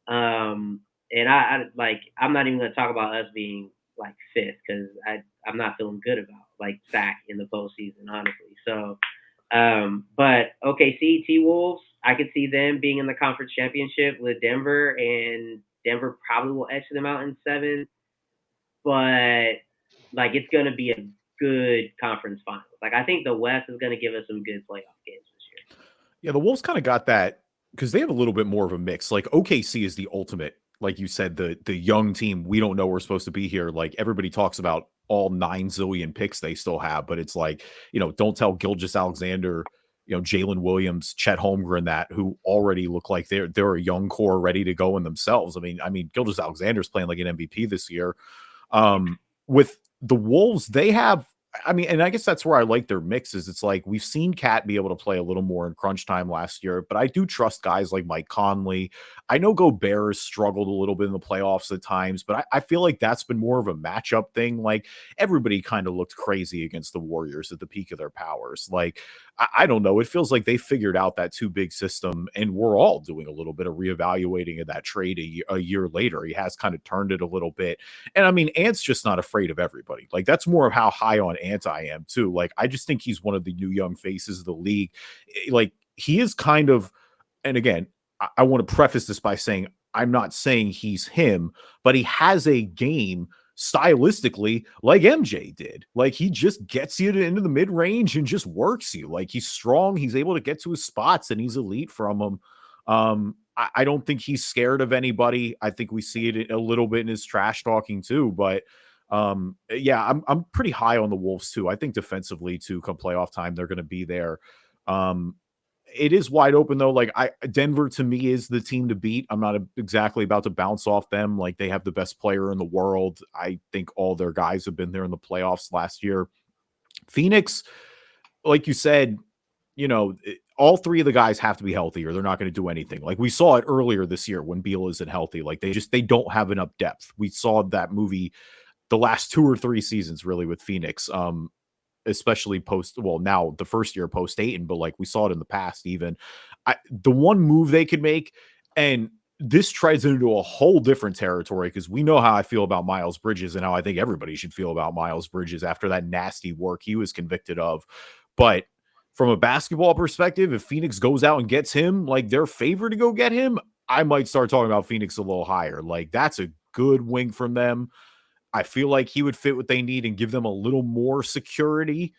and I'm not even going to talk about us being, like, 5th because I'm not feeling good about, like, Zach in the postseason, honestly. So, but OKC, T-Wolves, I could see them being in the conference championship with Denver, and Denver probably will edge them out in 7. But, like, it's going to be a good conference finals. Like, I think the West is going to give us some good playoff games this year. Yeah, the Wolves kind of got that because they have a little bit more of a mix. Like OKC is the ultimate, like you said, the young team. We don't know we're supposed to be here. Like everybody talks about all 9 zillion picks they still have, but it's like, don't tell Gilgeous Alexander, Jalen Williams, Chet Holmgren that who already look like they're a young core ready to go in themselves. I mean, Gilgeous Alexander's playing like an MVP this year. With the Wolves, they have, and I guess that's where I like their mixes. It's like we've seen Cat be able to play a little more in crunch time last year, but I do trust guys like Mike Conley. I know Gobert has struggled a little bit in the playoffs at times, but I feel like that's been more of a matchup thing. Like everybody kind of looked crazy against the Warriors at the peak of their powers. Like, I don't know. It feels like they figured out that too big system, and we're all doing a little bit of reevaluating of that trade a year later. He has kind of turned it a little bit. And I mean, Ant's just not afraid of everybody. Like that's more of how high on Ant I am too. Like I just think he's one of the new young faces of the league. Like he is kind of, and again, I want to preface this by saying I'm not saying he's him, but he has a game stylistically like MJ did. Like he just gets you into the mid range and just works you. Like he's strong, he's able to get to his spots, and he's elite from them. I don't think he's scared of anybody. I think we see it a little bit in his trash talking too, but yeah, I'm pretty high on the Wolves too. I think defensively too, come playoff time, they're going to be there. It is wide open though. Like Denver to me is the team to beat. I'm not exactly about to bounce off them. Like they have the best player in the world. I think all their guys have been there in the playoffs last year. Phoenix, like you said, all three of the guys have to be healthy or they're not going to do anything. Like we saw it earlier this year when Beal isn't healthy. Like they don't have enough depth. We saw that movie the last 2 or 3 seasons really with Phoenix. Especially now the first year post Ayton, but like we saw it in the past, even the one move they could make, and this tries into a whole different territory because we know how I feel about Miles Bridges and how I think everybody should feel about Miles Bridges after that nasty work he was convicted of. But from a basketball perspective, if Phoenix goes out and gets him, like they're favored to go get him, I might start talking about Phoenix a little higher. Like that's a good wing from them. I feel like he would fit what they need and give them a little more security.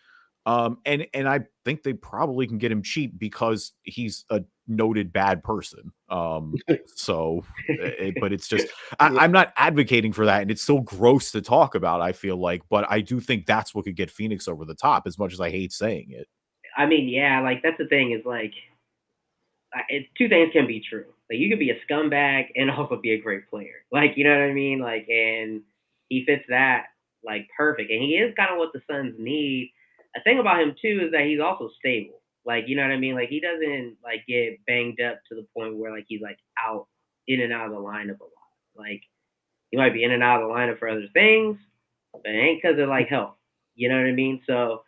And I think they probably can get him cheap because he's a noted bad person. But it's just, I'm not advocating for that. And it's so gross to talk about, I feel like, but I do think that's what could get Phoenix over the top as much as I hate saying it. I mean, yeah, like that's the thing is like, two things can be true. Like you could be a scumbag and also be a great player. Like, you know what I mean? Like, and he fits that like perfect. And he is kind of what the Suns need. A thing about him too is that he's also stable. Like, you know what I mean? Like he doesn't like get banged up to the point where like he's like out in and out of the lineup a lot. Like he might be in and out of the lineup for other things, but it ain't because of like health. You know what I mean? So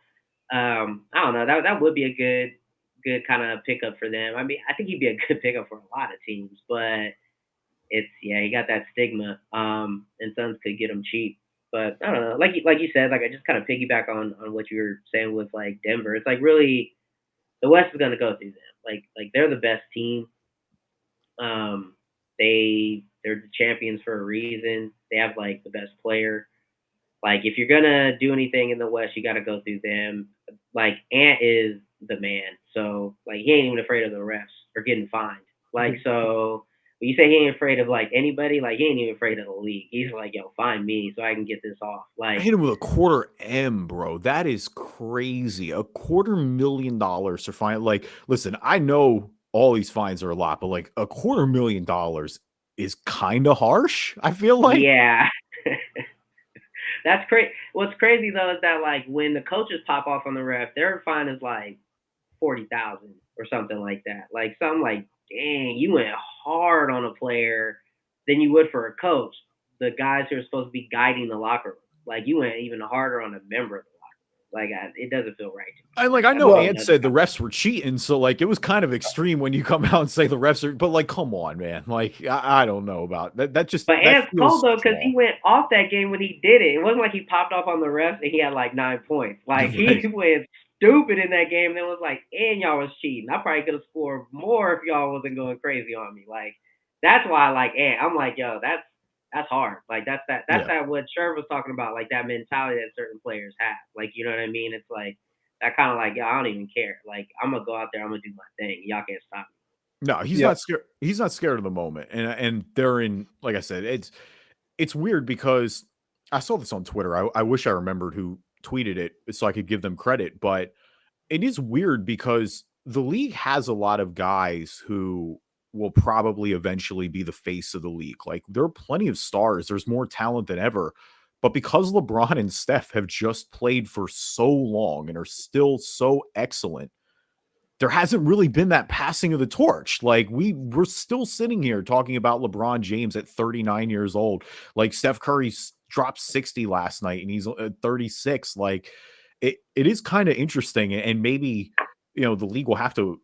I don't know. That would be a good kind of pickup for them. I mean, I think he'd be a good pickup for a lot of teams, but he got that stigma. And Suns could get him cheap. But I don't know. Like you said, like I just kind of piggyback on what you were saying with like Denver. It's like really the West is gonna go through them. Like they're the best team. They're the champions for a reason. They have like the best player. Like if you're gonna do anything in the West, you gotta go through them. Like Ant is the man. So like he ain't even afraid of the refs or getting fined. Like so when you say he ain't afraid of like anybody, like he ain't even afraid of the league. He's like, yo, find me so I can get this off. Like I hit him with a $250,000, bro. That is crazy. $250,000 to find. Like, listen, I know all these fines are a lot, but like $250,000 is kind of harsh. I feel like, yeah. That's crazy. What's crazy though is that like when the coaches pop off on the ref, their fine is like 40,000 or something like that. Like something like, dang, you went hard on a player than you would for a coach. The guys who are supposed to be guiding the locker room, like you went even harder on a member of the locker room. Like it doesn't feel right to me. I know Ant said the refs were cheating, so like it was kind of extreme when you come out and say the refs are. But like, come on, man. Like I don't know about that. That just. But Ant's cold though because he went off that game when he did it. It wasn't like he popped off on the refs and he had like 9 points. Like he went stupid in that game. And it was like, and y'all was cheating. I probably could have scored more if y'all wasn't going crazy on me. Like that's why I like Ant. I'm like, yo, that's hard. Like that's that what Sherv was talking about, like that mentality that certain players have. Like, you know what I mean? It's like that kind of like, yo, I don't even care. Like, I'm gonna go out there, I'm gonna do my thing. Y'all can't stop me. No, he's not scared. He's not scared of the moment, and they're in. Like I said, it's weird because I saw this on Twitter. I wish I remembered who tweeted it so I could give them credit, but it is weird because the league has a lot of guys who will probably eventually be the face of the league. Like there are plenty of stars. There's more talent than ever. But because LeBron and Steph have just played for so long and are still so excellent, there hasn't really been that passing of the torch. Like we're still sitting here talking about LeBron James at 39 years old. Like Steph Curry dropped 60 last night and he's 36. Like it is kind of interesting. And maybe, the league will have to,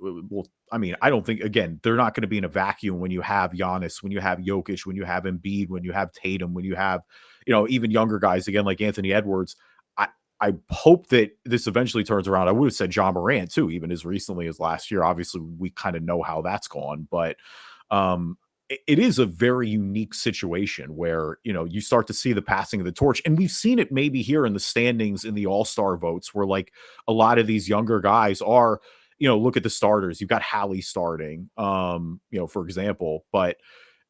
I mean, I don't think, again, they're not going to be in a vacuum when you have Giannis, when you have Jokic, when you have Embiid, when you have Tatum, when you have, even younger guys again, like Anthony Edwards. I hope that this eventually turns around. I would have said John Morant too, even as recently as last year. Obviously, we kind of know how that's gone, but it is a very unique situation where, you start to see the passing of the torch. And we've seen it maybe here in the standings in the All-Star votes where like a lot of these younger guys are, look at the starters. You've got Hallie starting, for example, but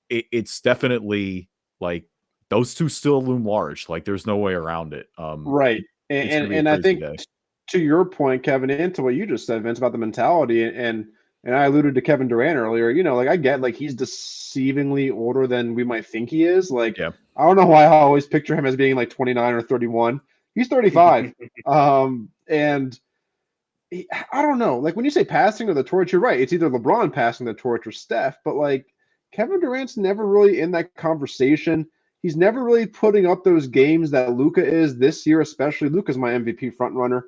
it's definitely like those two still loom large. Like there's no way around it. Right. And I think to your point, Kevin, and to what you just said, Vince, about the mentality, and I alluded to Kevin Durant earlier, like I get like he's deceivingly older than we might think he is. Like, I don't know why I always picture him as being like 29 or 31. He's 35. And I don't know. Like when you say passing of the torch, you're right. It's either LeBron passing the torch or Steph, but like Kevin Durant's never really in that conversation. He's never really putting up those games that Luka is this year, especially. Luka's my MVP frontrunner,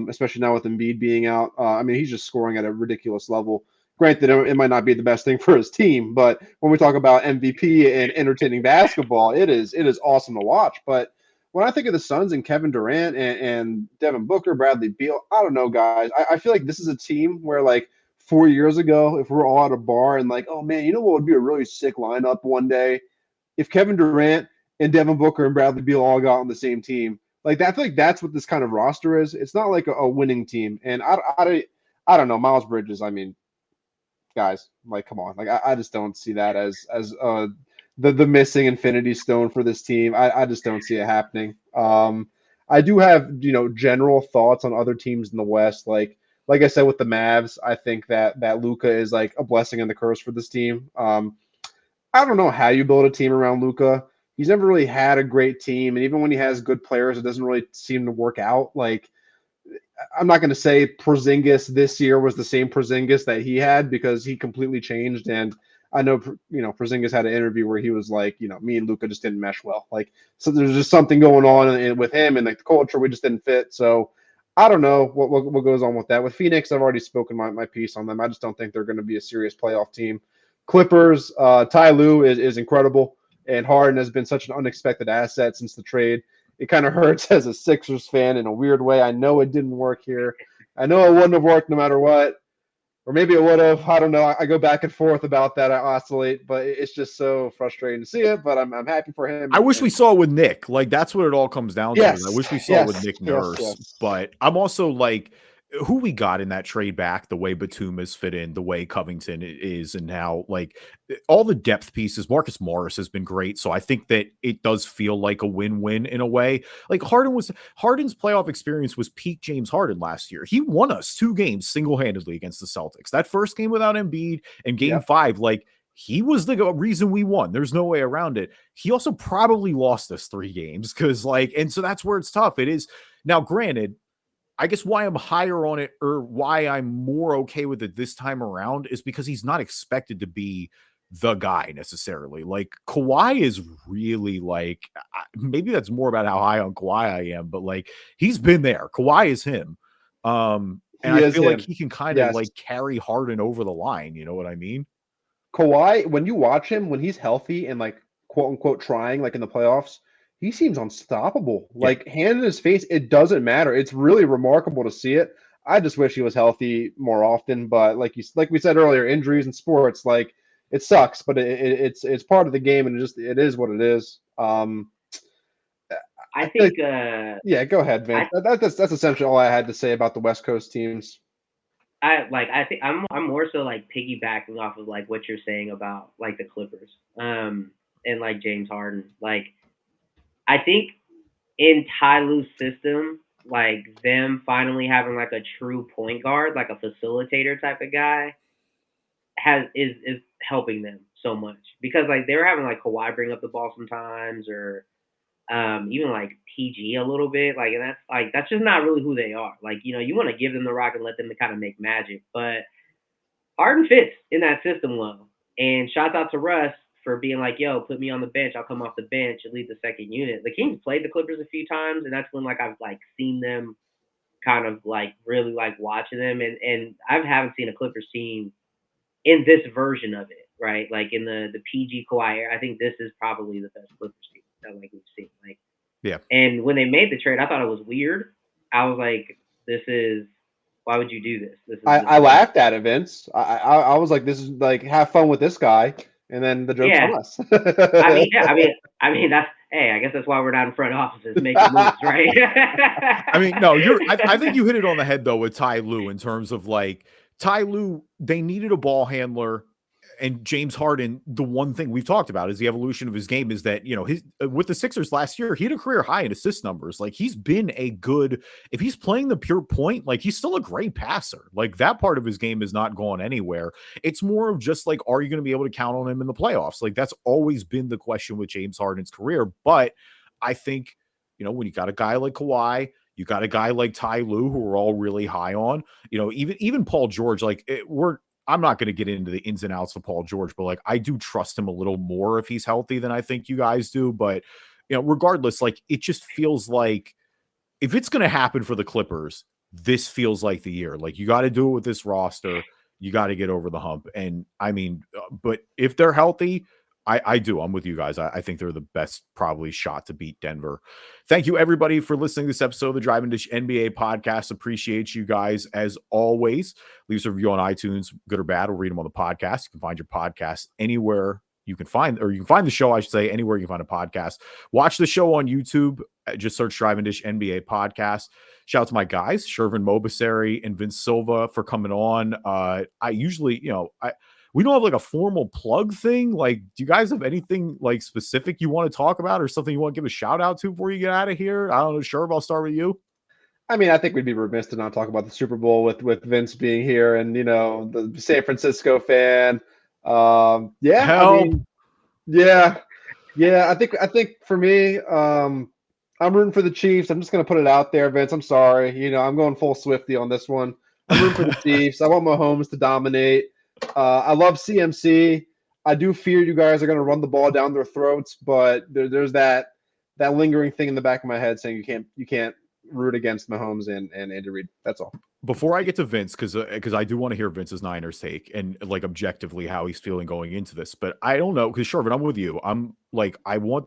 especially now with Embiid being out. I mean, he's just scoring at a ridiculous level. Granted, it might not be the best thing for his team, but when we talk about MVP and entertaining basketball, it is awesome to watch. But when I think of the Suns and Kevin Durant and Devin Booker, Bradley Beal, I don't know, guys. I feel like this is a team where, like, 4 years ago, if we're all at a bar and like, oh, man, what would be a really sick lineup one day? If Kevin Durant and Devin Booker and Bradley Beal all got on the same team, like that, I feel like that's what this kind of roster is. It's not like a winning team. And I don't know, Miles Bridges. I mean, guys, like, come on, like I just don't see that as the missing infinity stone for this team. I just don't see it happening. I do have general thoughts on other teams in the West, like I said with the Mavs. I think that Luka is like a blessing and the curse for this team. I don't know how you build a team around Luka. He's never really had a great team, and even when he has good players, it doesn't really seem to work out. Like, I'm not going to say Porzingis this year was the same Porzingis that he had because he completely changed. And I know, Porzingis had an interview where he was like, me and Luka just didn't mesh well. Like, so there's just something going on with him and like the culture. We just didn't fit. So I don't know what goes on with that. With Phoenix, I've already spoken my piece on them. I just don't think they're going to be a serious playoff team. Clippers, Ty Lue is incredible, and Harden has been such an unexpected asset since the trade. It kind of hurts as a Sixers fan in a weird way. I know it didn't work here. I know it wouldn't have worked no matter what, or maybe it would have. I don't know. I go back and forth about that. I oscillate, but it's just so frustrating to see it. But I'm happy for him. I wish we saw it with Nick. Like that's what it all comes down to. I wish we saw it with Nick Nurse. But I'm also like, who we got in that trade back, the way Batum has fit in, the way Covington is, and how like all the depth pieces. Marcus Morris has been great, so I think that it does feel like a win-win in a way. Like Harden's playoff experience was peak James Harden last year. He won us 2 games single-handedly against the Celtics. That first game without Embiid and Game 5, like he was the reason we won. There's no way around it. He also probably lost us 3 games because and so that's where it's tough. It is now. Granted, I guess why I'm higher on it or why I'm more okay with it this time around is because he's not expected to be the guy necessarily. Like Kawhi is really like, maybe that's more about how high on Kawhi I am, but like he's been there. Kawhi is him. And I feel like he can kind of like carry Harden over the line. You know what I mean? Kawhi, when you watch him, when he's healthy and like quote unquote trying, like in the playoffs, he seems unstoppable. Like hand in his face, it doesn't matter. It's really remarkable to see it. I just wish he was healthy more often, but like we said earlier, injuries in sports, like it sucks, but it's part of the game, and it is what it is. I think yeah, go ahead, Vince. That's essentially all I had to say about the West Coast teams. I think I'm more so like piggybacking off of like what you're saying about like the Clippers, and like James Harden. Like I think in Ty Lue's system, like them finally having like a true point guard, like a facilitator type of guy, is helping them so much because like they were having like Kawhi bring up the ball sometimes or even like PG a little bit, like, and that's just not really who they are. Like, you know, you want to give them the rock and let them kind of make magic, but Harden fits in that system well. And shout out to Russ for being like, yo, put me on the bench. I'll come off the bench and lead the second unit. The Kings played the Clippers a few times, and that's when like I've like seen them kind of like really like watching them, and I haven't seen a Clippers team in this version of it, right? Like in the PG Kawhi era, I think this is probably the best Clippers team that like we've seen. Like, Yeah. And when they made the trade, I thought it was weird. I was like, why would you do this? I laughed at it, Vince. I was like, this is like, have fun with this guy, and then the joke's on us. I mean that's I guess that's why we're not in front offices making moves, right? I mean, no, I think you hit it on the head though with Ty Lue in terms of like Ty Lue, they needed a ball handler. And James Harden, the one thing we've talked about is the evolution of his game is that, you know, his with the Sixers last year, he had a career high in assist numbers. Like he's been if he's playing the pure point, like he's still a great passer. Like that part of his game is not going anywhere. It's more of just like, are you going to be able to count on him in the playoffs? Like that's always been the question with James Harden's career. But I think, you know, when you got a guy like Kawhi, you got a guy like Ty Lue, who we're all really high on, you know, even Paul George, like I'm not going to get into the ins and outs of Paul George, but like I do trust him a little more if he's healthy than I think you guys do. But, you know, regardless, like it just feels like if it's going to happen for the Clippers, this feels like the year. Like you got to do it with this roster. You got to get over the hump. And I mean, but if they're healthy, I do. I'm with you guys. I think they're the best probably shot to beat Denver. Thank you, everybody, for listening to this episode of the Driving Dish NBA podcast. Appreciate you guys as always. Leave us a review on iTunes, good or bad. We'll read them on the podcast. You can find your podcast anywhere you can find the show, I should say, anywhere you can find a podcast. Watch the show on YouTube. Just search Driving Dish NBA podcast. Shout out to my guys, Shervin Mobasseri and Vince Silva, for coming on. I usually, we don't have like a formal plug thing. Like, do you guys have anything like specific you want to talk about or something you want to give a shout out to before you get out of here? I don't know. Sherv, I'll start with you. I mean, I think we'd be remiss to not talk about the Super Bowl with Vince being here and, you know, the San Francisco fan. I mean, yeah. I think for me, I'm rooting for the Chiefs. I'm just going to put it out there, Vince. I'm sorry. You know, I'm going full Swifty on this one. I'm rooting for the Chiefs. I want Mahomes to dominate. I love CMC. I do fear you guys are going to run the ball down their throats, but there's that lingering thing in the back of my head saying you can't root against Mahomes and Andy Reid. That's all. Before I get to Vince, because I do want to hear Vince's Niners take and like objectively how he's feeling going into this, but I don't know, because Shervin, I'm with you. I'm like, I want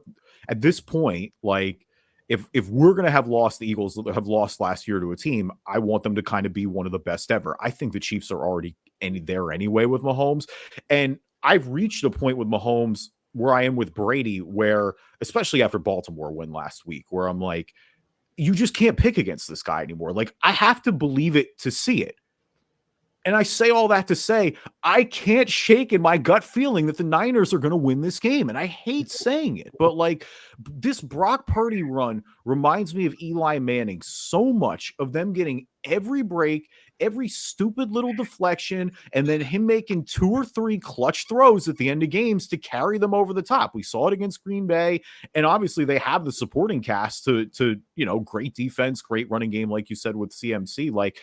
at this point, like if we're gonna have lost, the Eagles have lost last year to a team, I want them to kind of be one of the best ever. I think the Chiefs are already there anyway with Mahomes, and I've reached a point with Mahomes where I am with Brady, where especially after Baltimore win last week, where I'm like, you just can't pick against this guy anymore. Like, I have to believe it to see it. And I say all that to say, I can't shake in my gut feeling that the Niners are going to win this game. And I hate saying it, but like this Brock Purdy run reminds me of Eli Manning so much, of them getting every break, every stupid little deflection, and then him making 2 or 3 clutch throws at the end of games to carry them over the top. We saw it against Green Bay, and obviously they have the supporting cast to great defense, great running game, like you said, with CMC. Like,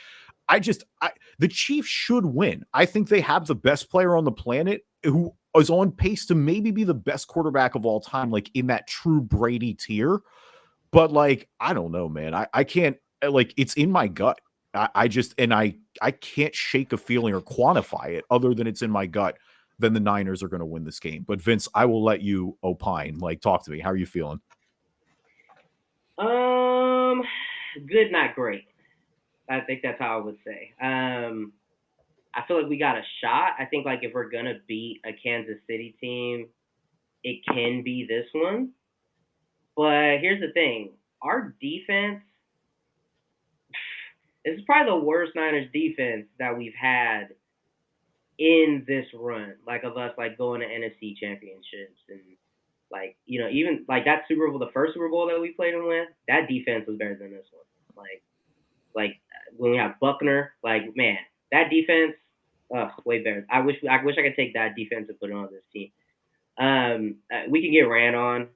the Chiefs should win. I think they have the best player on the planet who is on pace to maybe be the best quarterback of all time, like in that true Brady tier. But like, I don't know, man. I can't, like, it's in my gut. I can't shake a feeling or quantify it other than it's in my gut. Then the Niners are going to win this game. But Vince, I will let you opine. Like, talk to me. How are you feeling? Good, not great. I think that's how I would say. I feel like we got a shot. I think like if we're gonna beat a Kansas City team, it can be this one. But here's the thing: our defense, this is probably the worst Niners defense that we've had in this run, like of us like going to NFC championships and like, you know, even like that Super Bowl, the first Super Bowl that we played them with, that defense was better than this one. Like when we have Buckner, like man, that defense, way better. I wish I could take that defense and put it on this team. We can get ran on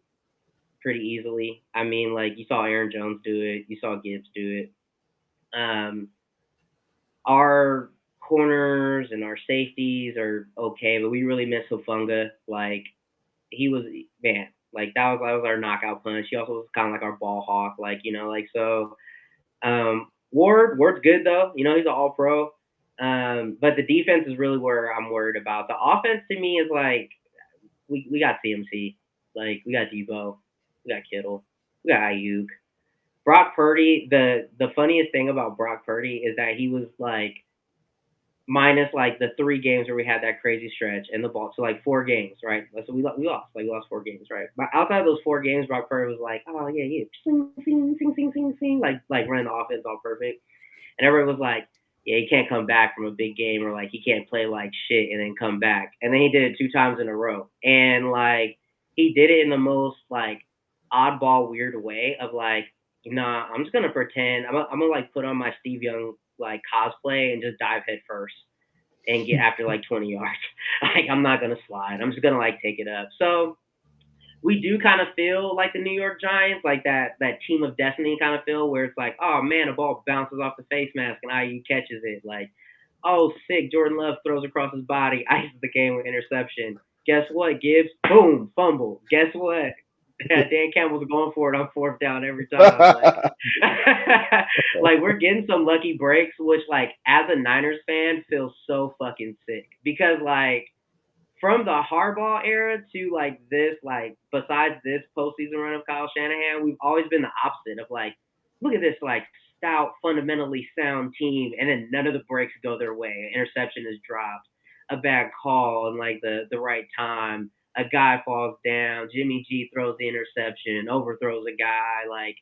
pretty easily. I mean, like you saw Aaron Jones do it, you saw Gibbs do it. Our corners and our safeties are okay, but we really miss Hufanga. Like he was, man, like that was our knockout punch. He also was kind of like our ball hawk, like, you know, like so. Ward's good though, you know, he's an all pro. But the defense is really where I'm worried about. The offense to me is like we got CMC, like we got Debo, we got Kittle, we got Ayuk. Brock Purdy, the funniest thing about Brock Purdy is that he was like minus like the 3 games where we had that crazy stretch and the ball. So like 4 games, right? So we lost 4 games, right? But outside of those 4 games, Brock Purdy was like, oh yeah, sing, like running the offense all perfect. And everyone was like, yeah, he can't come back from a big game, or like he can't play like shit and then come back. And then he did it 2 times in a row. And like he did it in the most like oddball weird way of like, nah, I'm just gonna pretend. I'm gonna like put on my Steve Young like cosplay and just dive head first and get after like 20 yards. Like I'm not gonna slide. I'm just gonna like take it up. So we do kind of feel like the New York Giants, like that team of destiny kind of feel, where it's like, oh man, a ball bounces off the face mask and IU catches it. Like, oh sick, Jordan Love throws across his body, ices the game with interception. Guess what, Gibbs? Boom, fumble. Guess what? Dan Campbell's going for it on 4th down every time. Like we're getting some lucky breaks, which like as a Niners fan feels so fucking sick, because like from the Harbaugh era to like this, like besides this postseason run of Kyle Shanahan, we've always been the opposite of like, look at this like stout, fundamentally sound team, and then none of the breaks go their way. An interception is dropped, a bad call, and like the right time. A guy falls down, Jimmy G throws the interception, overthrows a guy, like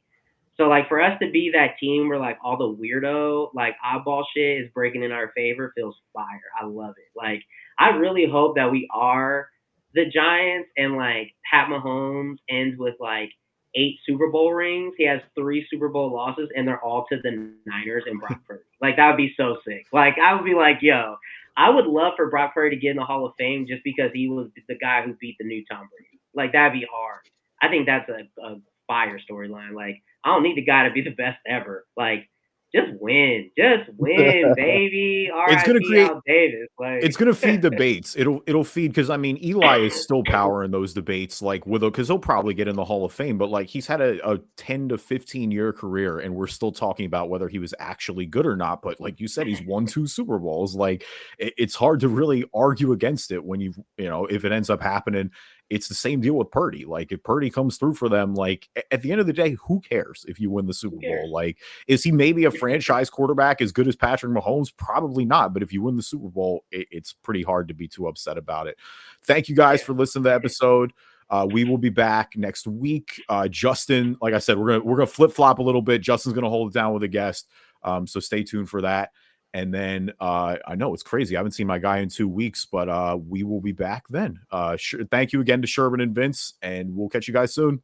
so like for us to be that team where like all the weirdo like oddball shit is breaking in our favor feels fire. I love it. Like I really hope that we are the Giants and like Pat Mahomes ends with like 8 Super Bowl rings. He has 3 Super Bowl losses and they're all to the Niners and Brock Purdy. Like that would be so sick. Like I would be like, yo, I would love for Brock Purdy to get in the Hall of Fame just because he was the guy who beat the new Tom Brady. Like that'd be hard. I think that's a fire storyline. Like I don't need the guy to be the best ever. Like just win, baby. All It's right, gonna create. Al Davis. Like It's gonna feed debates. It'll feed, because I mean Eli is still powering those debates, like with because he'll probably get in the Hall of Fame, but like he's had a 10 to 15 year career, and we're still talking about whether he was actually good or not. But like you said, he's won 2 Super Bowls. Like it's hard to really argue against it when you know if it ends up happening. It's the same deal with Purdy. Like if Purdy comes through for them, like at the end of the day, who cares if you win the Super Bowl? Like, is he maybe a franchise quarterback as good as Patrick Mahomes? Probably not. But if you win the Super Bowl, it's pretty hard to be too upset about it. Thank you guys for listening to the episode. We will be back next week. Justin, like I said, we're gonna flip flop a little bit. Justin's gonna hold it down with a guest. So stay tuned for that. And then I know it's crazy. I haven't seen my guy in 2 weeks, but we will be back then. Thank you again to Shervin and Vince, and we'll catch you guys soon.